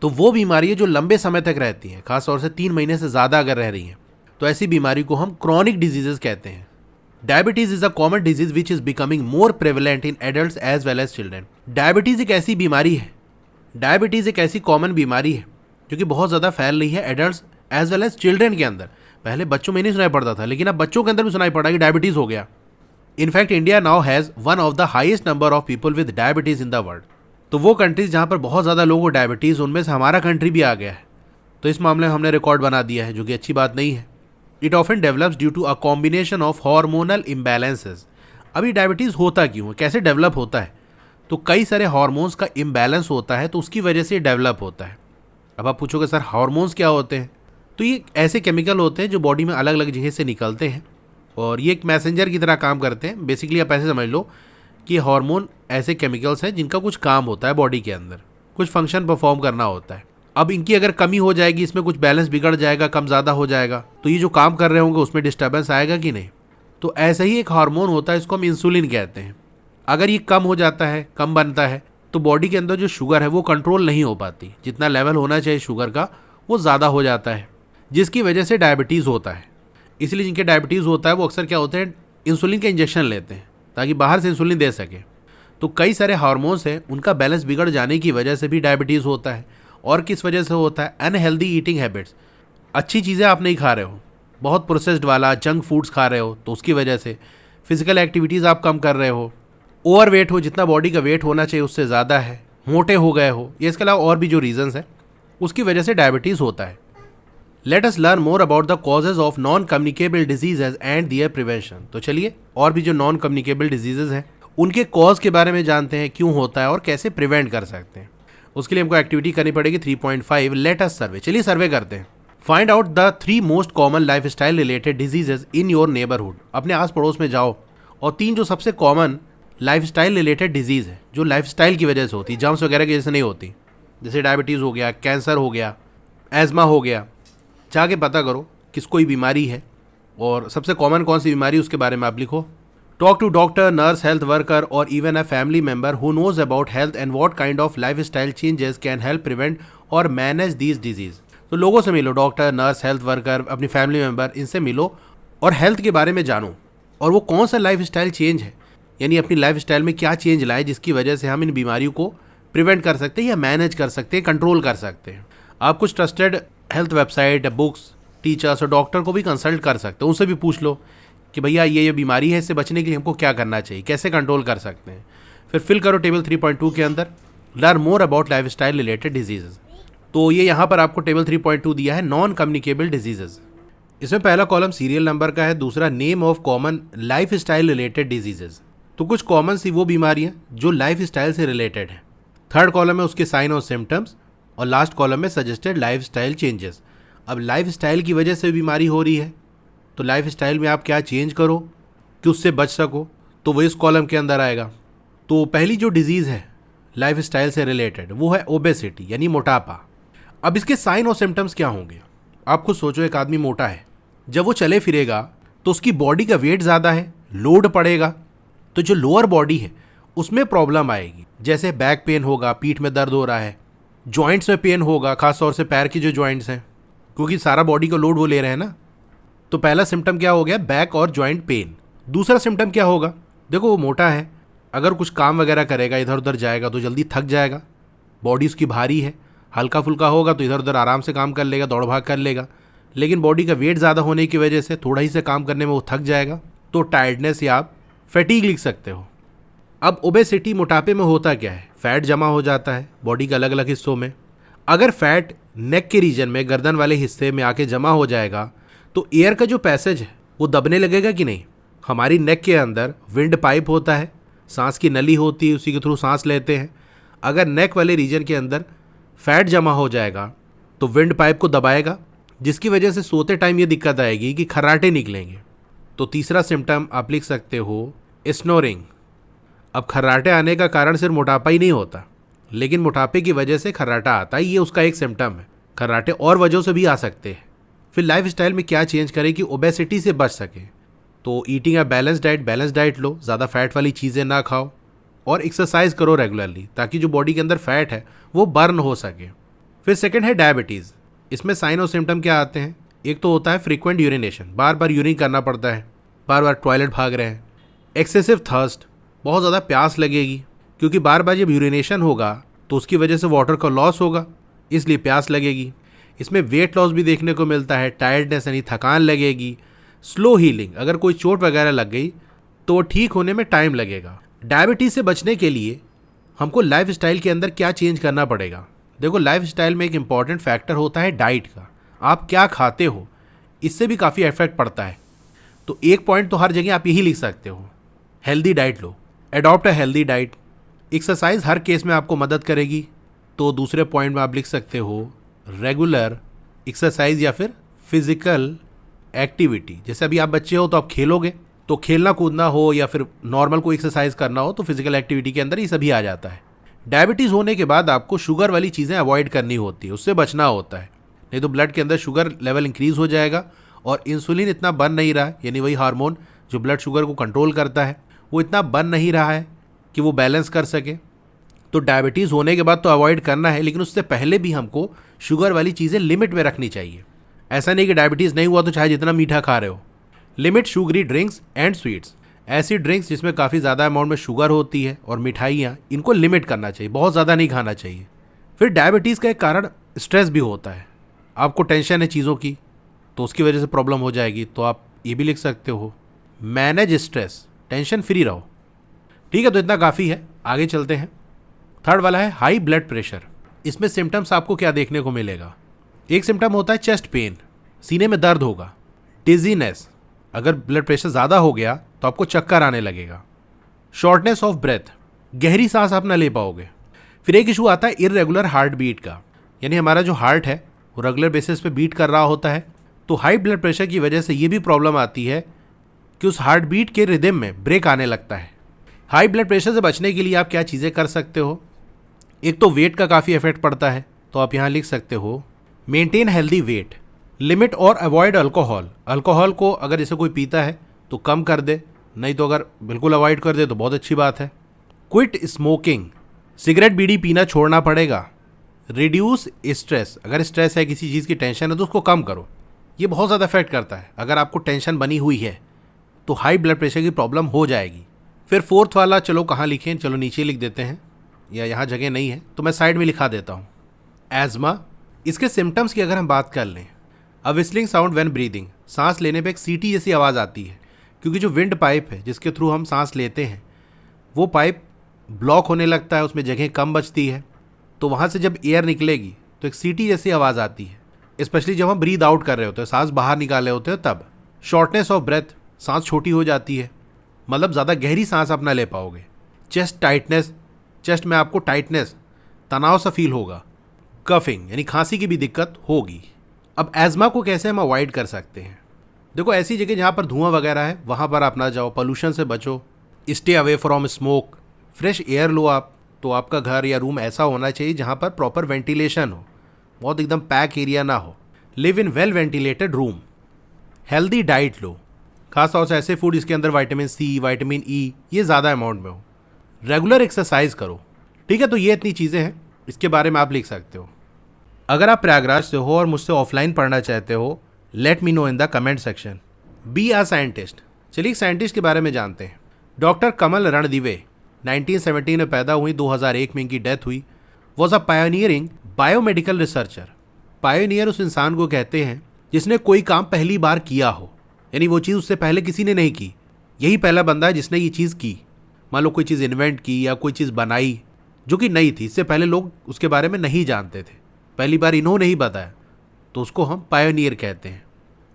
A: तो वो बीमारी है जो लंबे समय तक रहती हैं, खासतौर से 3 महीने से ज़्यादा अगर रह रही हैं, तो ऐसी बीमारी को हम क्रॉनिक डिजीजेज कहते हैं। Diabetes is a common disease which is becoming more prevalent in adults as well as children. Diabetes एक ऐसी बीमारी है, डायबिटीज एक ऐसी कॉमन बीमारी है जो कि बहुत ज़्यादा फैल रही है adults as well as children के अंदर। पहले बच्चों में नहीं सुनाई पड़ता था, लेकिन अब बच्चों के अंदर भी सुनाई पड़ा कि डायबिटीज़ हो गया। In fact India now has one of the highest number of people with diabetes in the world. तो वो कंट्रीज़ जहाँ पर बहुत ज़्यादा लोगों को डायबिटीज़, उनमें से हमारा कंट्री भी आ गया है। तो इस मामले में हमने रिकॉर्ड बना दिया है, जो कि अच्छी बात नहीं है। It often develops due to a combination of hormonal imbalances. अभी डायबिटीज़ होता क्यों है, कैसे डेवलप होता है? तो कई सारे हार्मोन्स का इम्बैलेंस होता है, तो उसकी वजह से डेवलप होता है। अब आप पूछोगे सर हार्मोन्स क्या होते हैं? तो ये ऐसे केमिकल होते हैं जो बॉडी में अलग अलग जगह से निकलते हैं और ये एक मैसेंजर की तरह काम करते हैं। बेसिकली आप ऐसे समझ लो कि हार्मोन ऐसे केमिकल्स हैं जिनका कुछ काम होता है बॉडी के अंदर, कुछ फंक्शन परफॉर्म करना होता है। अब इनकी अगर कमी हो जाएगी, इसमें कुछ बैलेंस बिगड़ जाएगा, कम ज़्यादा हो जाएगा, तो ये जो काम कर रहे होंगे उसमें डिस्टर्बेंस आएगा कि नहीं? तो ऐसा ही एक हार्मोन होता है, इसको हम इंसुलिन कहते हैं। अगर ये कम हो जाता है, कम बनता है, तो बॉडी के अंदर जो शुगर है वो कंट्रोल नहीं हो पाती। जितना लेवल होना चाहिए शुगर का वो ज़्यादा हो जाता है, जिसकी वजह से डायबिटीज़ होता है। इसलिए जिनके डायबिटीज़ होता है वो अक्सर क्या होते हैं, इंसुलिन के इंजेक्शन लेते हैं ताकि बाहर से इंसुलिन दे सके। तो कई सारे हार्मोन्स हैं, उनका बैलेंस बिगड़ जाने की वजह से भी डायबिटीज़ होता है। और किस वजह से होता है? Unhealthy eating habits. अच्छी चीज़ें आप नहीं खा रहे हो, बहुत प्रोसेस्ड वाला जंक फूड्स खा रहे हो, तो उसकी वजह से फिजिकल एक्टिविटीज़ आप कम कर रहे हो, ओवर वेट हो, जितना बॉडी का वेट होना चाहिए उससे ज़्यादा है, मोटे हो गए हो, ये इसके अलावा और भी जो रीजंस हैं उसकी वजह से डायबिटीज़ होता है। Let us learn more about the causes of non communicable diseases and their prevention. तो चलिए और भी जो नॉन कम्युनिकेबल डिजीजेज हैं उनके कॉज के बारे में जानते हैं, क्यों होता है और कैसे प्रिवेंट कर सकते हैं। उसके लिए हमको एक्टिविटी करनी पड़ेगी 3.5 लेट अस सर्वे। चलिए सर्वे करते हैं। Find out the 3 most common life style related diseases in your neighbourhood. अपने आस पड़ोस में जाओ और 3 जो सबसे common life style related disease है, जो लाइफ स्टाइल की वजह से होती है, जर्म्स वगैरह की वजह से नहीं होती, जैसे डायबिटीज़ हो गया, कैंसर हो गया, एजमा हो गया, जाके पता करो किसको ये बीमारी है और सबसे कॉमन कौन सी बीमारी उसके बारे में आप लिखो। Talk to doctor, nurse, health worker और even a family member who knows about health and what kind of lifestyle changes can help prevent और मैनेज दीज डिजीज़। तो लोगों से मिलो, डॉक्टर, नर्स, हेल्थ वर्कर, अपनी family member, इनसे मिलो और हेल्थ के बारे में जानो और वो कौन सा लाइफ स्टाइल चेंज है, यानी अपनी लाइफ स्टाइल में क्या चेंज लाए जिसकी वजह से हम इन बीमारियों को प्रिवेंट कर सकते हैं या मैनेज कर सकते हैं, कंट्रोल कर सकते हैं। आप कुछ trusted health website, books, teachers और डॉक्टर को भी कंसल्ट कर सकते हो। उनसे भी पूछ लो कि भैया ये बीमारी है, इससे बचने के लिए हमको क्या करना चाहिए, कैसे कंट्रोल कर सकते हैं। फिर फिल करो टेबल 3.2 के अंदर, learn more about life style related diseases. तो ये यहाँ पर आपको टेबल 3.2 दिया है, नॉन कम्युनिकेबल डिजीजेज। इसमें पहला कॉलम सीरियल नंबर का है, दूसरा name of common life style related diseases. तो कुछ कॉमन सी वो बीमारियां जो लाइफ स्टाइल से रिलेटेड हैं। थर्ड कॉलम में उसके साइन और सिम्टम्स, और लास्ट कॉलम में सजेस्टेड लाइफ स्टाइल चेंजेस। अब लाइफ स्टाइल की वजह से बीमारी हो रही है तो लाइफ स्टाइल में आप क्या चेंज करो कि उससे बच सको, तो वो इस कॉलम के अंदर आएगा। तो पहली जो डिजीज़ है लाइफ स्टाइल से रिलेटेड वो है ओबेसिटी यानी मोटापा। अब इसके साइन और सिम्टम्स क्या होंगे? आप खुद सोचो, एक आदमी मोटा है, जब वो चले फिरेगा तो उसकी बॉडी का वेट ज़्यादा है, लोड पड़ेगा, तो जो लोअर बॉडी है उसमें प्रॉब्लम आएगी। जैसे बैक पेन होगा, पीठ में दर्द हो रहा है, जॉइंट्स में पेन होगा, खास तौर से पैर की जो जॉइंट्स हैं, क्योंकि सारा बॉडी का लोड वो ले रहे हैं ना। तो पहला सिम्टम क्या हो गया? बैक और जॉइंट पेन। दूसरा सिम्टम क्या होगा? देखो वो मोटा है, अगर कुछ काम वगैरह करेगा, इधर उधर जाएगा तो जल्दी थक जाएगा, बॉडी उसकी भारी है। हल्का फुल्का होगा तो इधर उधर आराम से काम कर लेगा, दौड़ भाग कर लेगा। लेकिन बॉडी का वेट ज़्यादा होने की वजह से थोड़ा ही से काम करने में वो थक जाएगा, तो टायर्डनेस या आप फैटीग लिख सकते हो। अब ओबेसिटी, मोटापे में होता क्या है? फैट जमा हो जाता है बॉडी के अलग अलग हिस्सों में। अगर फैट नेक के रीजन में, गर्दन वाले हिस्से में आके जमा हो जाएगा तो एयर का जो पैसेज है वो दबने लगेगा कि नहीं? हमारी नेक के अंदर विंड पाइप होता है, सांस की नली होती है, उसी के थ्रू सांस लेते हैं। अगर नेक वाले रीजन के अंदर फैट जमा हो जाएगा तो विंड पाइप को दबाएगा, जिसकी वजह से सोते टाइम ये दिक्कत आएगी कि खर्राटे निकलेंगे। तो तीसरा सिम्टम आप लिख सकते हो स्नोरिंग। अब खर्राटे आने का कारण सिर्फ मोटापा ही नहीं होता, लेकिन मोटापे की वजह से खर्राटा आता है, ये उसका एक सिम्टम है। खर्राटे और वजहों से भी आ सकते हैं। फिर लाइफ स्टाइल में क्या चेंज करें कि ओबेसिटी से बच सके? तो ईटिंग अ बैलेंस डाइट लो, ज़्यादा फैट वाली चीज़ें ना खाओ, और एक्सरसाइज करो रेगुलरली, ताकि जो बॉडी के अंदर फैट है वो बर्न हो सके। फिर सेकंड है डायबिटीज़। इसमें साइन और सिम्टम क्या आते हैं? एक तो होता है फ्रीक्वेंट यूरिनेशन, बार बार यूरिन करना पड़ता है, बार बार टॉयलेट भाग रहे हैं। एक्सेसिव थर्स्ट, बहुत ज़्यादा प्यास लगेगी, क्योंकि बार बार जब यूरिनेशन होगा तो उसकी वजह से वाटर का लॉस होगा, इसलिए प्यास लगेगी। इसमें वेट लॉस भी देखने को मिलता है, टायर्डनेस यानी थकान लगेगी। स्लो हीलिंग, अगर कोई चोट वगैरह लग गई तो ठीक होने में टाइम लगेगा। डायबिटीज़ से बचने के लिए हमको लाइफ स्टाइल के अंदर क्या चेंज करना पड़ेगा? देखो, लाइफ स्टाइल में एक इम्पॉर्टेंट फैक्टर होता है डाइट का। आप क्या खाते हो, इससे भी काफ़ी इफेक्ट पड़ता है। तो एक पॉइंट तो हर जगह आप यही लिख सकते हो, healthy diet low, adopt a healthy diet. Exercise her case में आपको मदद करेगी। तो दूसरे पॉइंट में आप लिख सकते हो रेगुलर एक्सरसाइज या फिर फिजिकल एक्टिविटी। जैसे अभी आप बच्चे हो तो आप खेलोगे, तो खेलना कूदना हो या फिर नॉर्मल कोई एक्सरसाइज करना हो तो फिजिकल एक्टिविटी के अंदर ये सभी आ जाता है। डायबिटीज़ होने के बाद आपको शुगर वाली चीज़ें अवॉइड करनी होती है, उससे बचना होता है, नहीं तो ब्लड के अंदर शुगर लेवल इंक्रीज हो जाएगा और इंसुलिन इतना बन नहीं रहा है, यानी वही हार्मोन जो ब्लड शुगर को कंट्रोल करता है, वो इतना बन नहीं रहा है कि वो बैलेंस कर सके। तो डायबिटीज़ होने के बाद तो अवॉइड करना है, लेकिन उससे पहले भी हमको शुगर वाली चीज़ें लिमिट में रखनी चाहिए। ऐसा नहीं कि डायबिटीज़ नहीं हुआ तो चाहे जितना मीठा खा रहे हो। Limit sugary drinks and sweets, ऐसी ड्रिंक्स जिसमें काफ़ी ज़्यादा अमाउंट में शुगर होती है और मिठाइयाँ, इनको लिमिट करना चाहिए, बहुत ज़्यादा नहीं खाना चाहिए। फिर डायबिटीज़ का एक कारण स्ट्रेस भी होता है। आपको टेंशन है चीज़ों की तो उसकी वजह से प्रॉब्लम हो जाएगी, तो आप ये भी लिख सकते हो मैनेज स्ट्रेस, टेंशन फ्री रहो। ठीक है, तो इतना काफ़ी है, आगे चलते हैं। थर्ड वाला है हाई ब्लड प्रेशर। इसमें सिम्टम्स आपको क्या देखने को मिलेगा? एक सिम्टम होता है चेस्ट पेन, सीने में दर्द होगा। डिजीनेस, अगर ब्लड प्रेशर ज़्यादा हो गया तो आपको चक्कर आने लगेगा। शॉर्टनेस ऑफ ब्रेथ, गहरी सांस आप ना ले पाओगे। फिर एक इशू आता है इररेगुलर हार्ट बीट का, यानी हमारा जो हार्ट है वो रेगुलर बेसिस पे बीट कर रहा होता है, तो हाई ब्लड प्रेशर की वजह से ये भी प्रॉब्लम आती है कि उस हार्ट बीट के रिदम में ब्रेक आने लगता है। हाई ब्लड प्रेशर से बचने के लिए आप क्या चीज़ें कर सकते हो? एक तो वेट का काफ़ी इफेक्ट पड़ता है, तो आप यहाँ लिख सकते हो मेंटेन हेल्दी वेट, लिमिट और अवॉइड अल्कोहल। अल्कोहल को अगर जैसे कोई पीता है तो कम कर दे, नहीं तो अगर बिल्कुल अवॉइड कर दे तो बहुत अच्छी बात है। क्विट स्मोकिंग, सिगरेट बीड़ी पीना छोड़ना पड़ेगा। रिड्यूस स्ट्रेस, अगर स्ट्रेस है, किसी चीज़ की टेंशन है तो उसको कम करो, ये बहुत ज़्यादा इफेक्ट करता है। अगर आपको टेंशन बनी हुई है तो हाई ब्लड प्रेशर की प्रॉब्लम हो जाएगी। फिर फोर्थ वाला, चलो कहाँ लिखें, चलो नीचे लिख देते हैं, या यहाँ जगह नहीं है तो मैं साइड में लिखा देता हूँ। एज़मा, इसके सिम्टम्स की अगर हम बात कर लें, अ विस्लिंग साउंड व्हेन ब्रीदिंग, सांस लेने पे एक सीटी जैसी आवाज़ आती है, क्योंकि जो विंड पाइप है जिसके थ्रू हम सांस लेते हैं वो पाइप ब्लॉक होने लगता है, उसमें जगह कम बचती है, तो वहाँ से जब एयर निकलेगी तो एक सीटी जैसी आवाज़ आती है, स्पेशली जब हम ब्रीद आउट कर रहे होते हैं, सांस बाहर निकाल रहे होते हैं तब। शॉर्टनेस ऑफ ब्रेथ, सांस छोटी हो जाती है। मतलब ज़्यादा गहरी सांस अपना ले पाओगे। चेस्ट टाइटनेस, चेस्ट में आपको टाइटनेस, तनाव सा फील होगा। कफिंग यानी खांसी की भी दिक्कत होगी। अब एज़मा को कैसे हम अवॉइड कर सकते हैं? देखो, ऐसी जगह जहाँ पर धुआं वगैरह है वहाँ पर आप ना जाओ, पोल्यूशन से बचो, stay away from smoke, fresh air लो आप। तो आपका घर या रूम ऐसा होना चाहिए जहाँ पर प्रॉपर वेंटिलेशन हो, बहुत एकदम पैक एरिया ना हो। Live in well ventilated room. Healthy diet लो, खासतौर से ऐसे फूड जिसके अंदर विटामिन सी, विटामिन ई ये ज़्यादा अमाउंट में हो। रेगुलर एक्सरसाइज करो। ठीक है, तो ये इतनी चीज़ें हैं, इसके बारे में आप लिख सकते हो। अगर आप प्रयागराज से हो और मुझसे ऑफलाइन पढ़ना चाहते हो, let me know in the comment section. Be a scientist. चलिए साइंटिस्ट के बारे में जानते हैं। डॉक्टर कमल रणदिवे 1917 में पैदा हुई, 2001 में इनकी डेथ हुई। Was a pioneering biomedical researcher. Pioneer उस इंसान को कहते हैं जिसने कोई काम पहली बार किया हो, यानी वो चीज़ उससे पहले किसी ने नहीं की, यही पहला बंदा है जिसने ये चीज़ की। मान लो कोई चीज़ इन्वेंट की या कोई चीज़ बनाई जो कि नई थी, इससे पहले लोग उसके बारे में नहीं जानते थे, पहली बार इन्होंने ही बताया, तो उसको हम पायोनियर कहते हैं।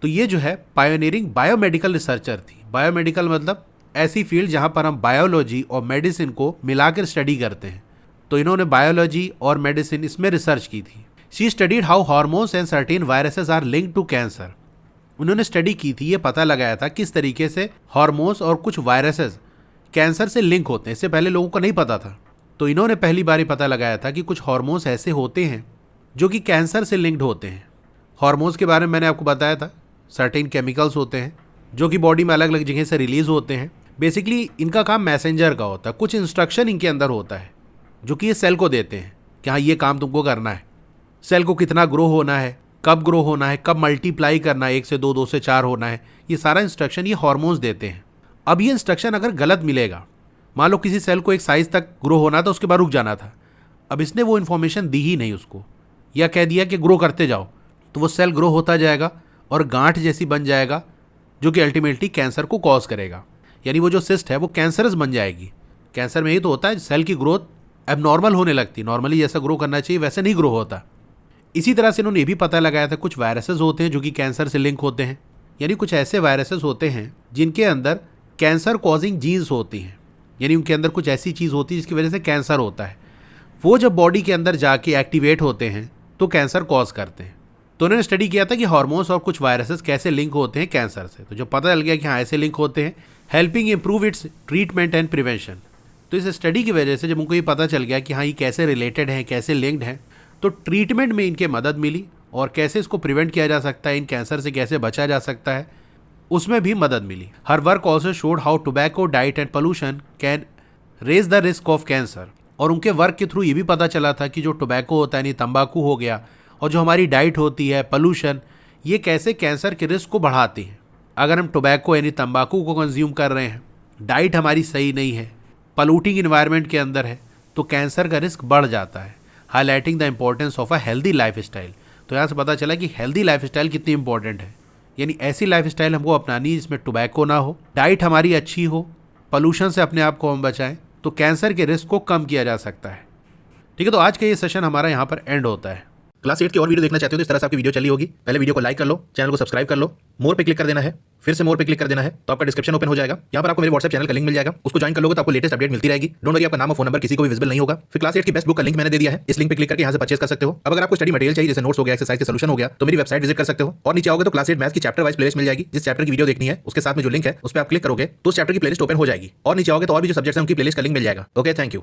A: तो ये जो है पायोनियरिंग बायोमेडिकल रिसर्चर थी। बायोमेडिकल मतलब ऐसी फील्ड जहाँ पर हम बायोलॉजी और मेडिसिन को मिलाकर स्टडी करते हैं। तो इन्होंने बायोलॉजी और मेडिसिन इसमें रिसर्च की थी। She studied how hormones and certain viruses are linked to cancer. उन्होंने स्टडी की थी, ये पता लगाया था किस तरीके से हार्मोन्स और कुछ वायरसेस कैंसर से लिंक होते हैं। इससे पहले लोगों को नहीं पता था, तो इन्होंने पहली बार ही पता लगाया था कि कुछ हार्मोन्स ऐसे होते हैं जो कि कैंसर से लिंक्ड होते हैं। हार्मोन्स के बारे में मैंने आपको बताया था, सर्टेन केमिकल्स होते हैं जो कि बॉडी में अलग अलग जगह से रिलीज होते हैं। बेसिकली इनका काम मैसेंजर का होता है, कुछ इंस्ट्रक्शन इनके अंदर होता है जो कि ये सेल को देते हैं कि हाँ ये काम तुमको करना है। सेल को कितना ग्रो होना है, कब ग्रो होना है, कब मल्टीप्लाई करना है, 1 से 2, 2 से 4 होना है, ये सारा इंस्ट्रक्शन ये हार्मोन्स देते हैं। अब ये इंस्ट्रक्शन अगर गलत मिलेगा, मान लो किसी सेल को एक साइज तक ग्रो होना था, उसके बाद रुक जाना था, अब इसने वो इन्फॉर्मेशन दी ही नहीं उसको, या कह दिया कि ग्रो करते जाओ, तो वो सेल ग्रो होता जाएगा और गांठ जैसी बन जाएगा जो कि अल्टीमेटली कैंसर को कॉज करेगा। यानी वो जो सिस्ट है वो कैंसरस बन जाएगी। कैंसर में ही तो होता है, सेल की ग्रोथ एबनॉर्मल होने लगती, नॉर्मली जैसा ग्रो करना चाहिए वैसे नहीं ग्रो होता। इसी तरह से इन्होंने ये भी पता लगाया था कुछ वायरसेस होते हैं जो कि कैंसर से लिंक होते हैं। यानी कुछ ऐसे वायरसेस होते हैं जिनके अंदर कैंसर कॉजिंग जीन्स होती हैं, यानी उनके अंदर कुछ ऐसी चीज़ होती है जिसकी वजह से कैंसर होता है। वो जब बॉडी के अंदर जाके एक्टिवेट होते हैं तो कैंसर कॉज करते हैं। तो उन्होंने स्टडी किया था कि हार्मोन्स और कुछ वायरसेस कैसे लिंक होते हैं कैंसर से। तो जो पता चल गया कि हाँ ऐसे लिंक होते हैं, helping improve it's treatment and prevention. तो इस स्टडी की वजह से जब उनको ये पता चल गया कि हाँ ये कैसे रिलेटेड हैं, कैसे लिंक्ड हैं, तो ट्रीटमेंट में इनके मदद मिली और कैसे इसको प्रिवेंट किया जा सकता है, इन कैंसर से कैसे बचा जा सकता है, उसमें भी मदद मिली। Her work also showed how tobacco diet and pollution can raise the risk of cancer. और उनके वर्क के थ्रू ये भी पता चला था कि जो टोबैको होता है, यानी तंबाकू हो गया, और जो हमारी डाइट होती है, पोल्यूशन, ये कैसे कैंसर के रिस्क को बढ़ाती हैं। अगर हम टोबैको यानी तंबाकू को कंज्यूम कर रहे हैं, डाइट हमारी सही नहीं है, पॉल्यूटिंग इन्वायरमेंट के अंदर है, तो कैंसर का रिस्क बढ़ जाता है। Highlighting the importance of a healthy life style. तो यहाँ से पता चला कि हेल्दी लाइफ स्टाइल कितनी इंपॉर्टेंट है। यानी ऐसी लाइफ स्टाइल हमको अपनानी है जिसमें टोबैको ना हो, डाइट हमारी अच्छी हो, पोल्यूशन से अपने आप को हम बचाएं, तो कैंसर के रिस्क को कम किया जा सकता है। ठीक है, तो आज का ये सेशन हमारा यहाँ पर एंड होता है।
B: क्लास 8 की और वीडियो देखना चाहते हो तो इस तरह से आपकी वीडियो चली होगी। पहले वीडियो को लाइक कर लो, चैनल को सब्सक्राइब कर लो, मोर पे क्लिक कर देना है, फिर से मोर पे क्लिक कर देना है, तो आपका डिस्क्रिप्शन ओपन हो जाएगा। यहाँ पर आपको मेरे व्हाट्सएप चैनल का लिंक मिल जाएगा, उसको ज्वाइन कर लोगे तो आपको लेटेस्ट अपडेट मिलती रहेगी। डोंट वरी, आपका नाम और फोन नंबर किसी को भी विजिबल नहीं होगा। फिर क्लास 8 की बेस्ट बुक का लिंक मैंने दे दिया है, इस लिंक पे क्लिक करके यहाँ से परचेस कर सकते हो। अब अगर आपको स्टडी मटेरियल चाहिए, जैसे नोट्स हो गया, एक्सरसाइज के सॉल्यूशन हो गया, तो मेरी वेबसाइट विजिट कर सकते हो। और नीचे आओगे तो क्लास 8 मैथ्स की चैप्टर वाइज प्लेलिस्ट मिल जाएगी। जिस चैप्टर की वीडियो देखनी है उसके साथ में जो लिंक है उस पर आप क्लिक करोगे तो उस चैप्टर की प्लेलिस्ट ओपन हो जाएगी। और नीचे आओगे तो और भी जो सब्जेक्ट्स हैं उनकी प्लेलिस्ट का लिंक मिल जाएगा। Okay, thank you.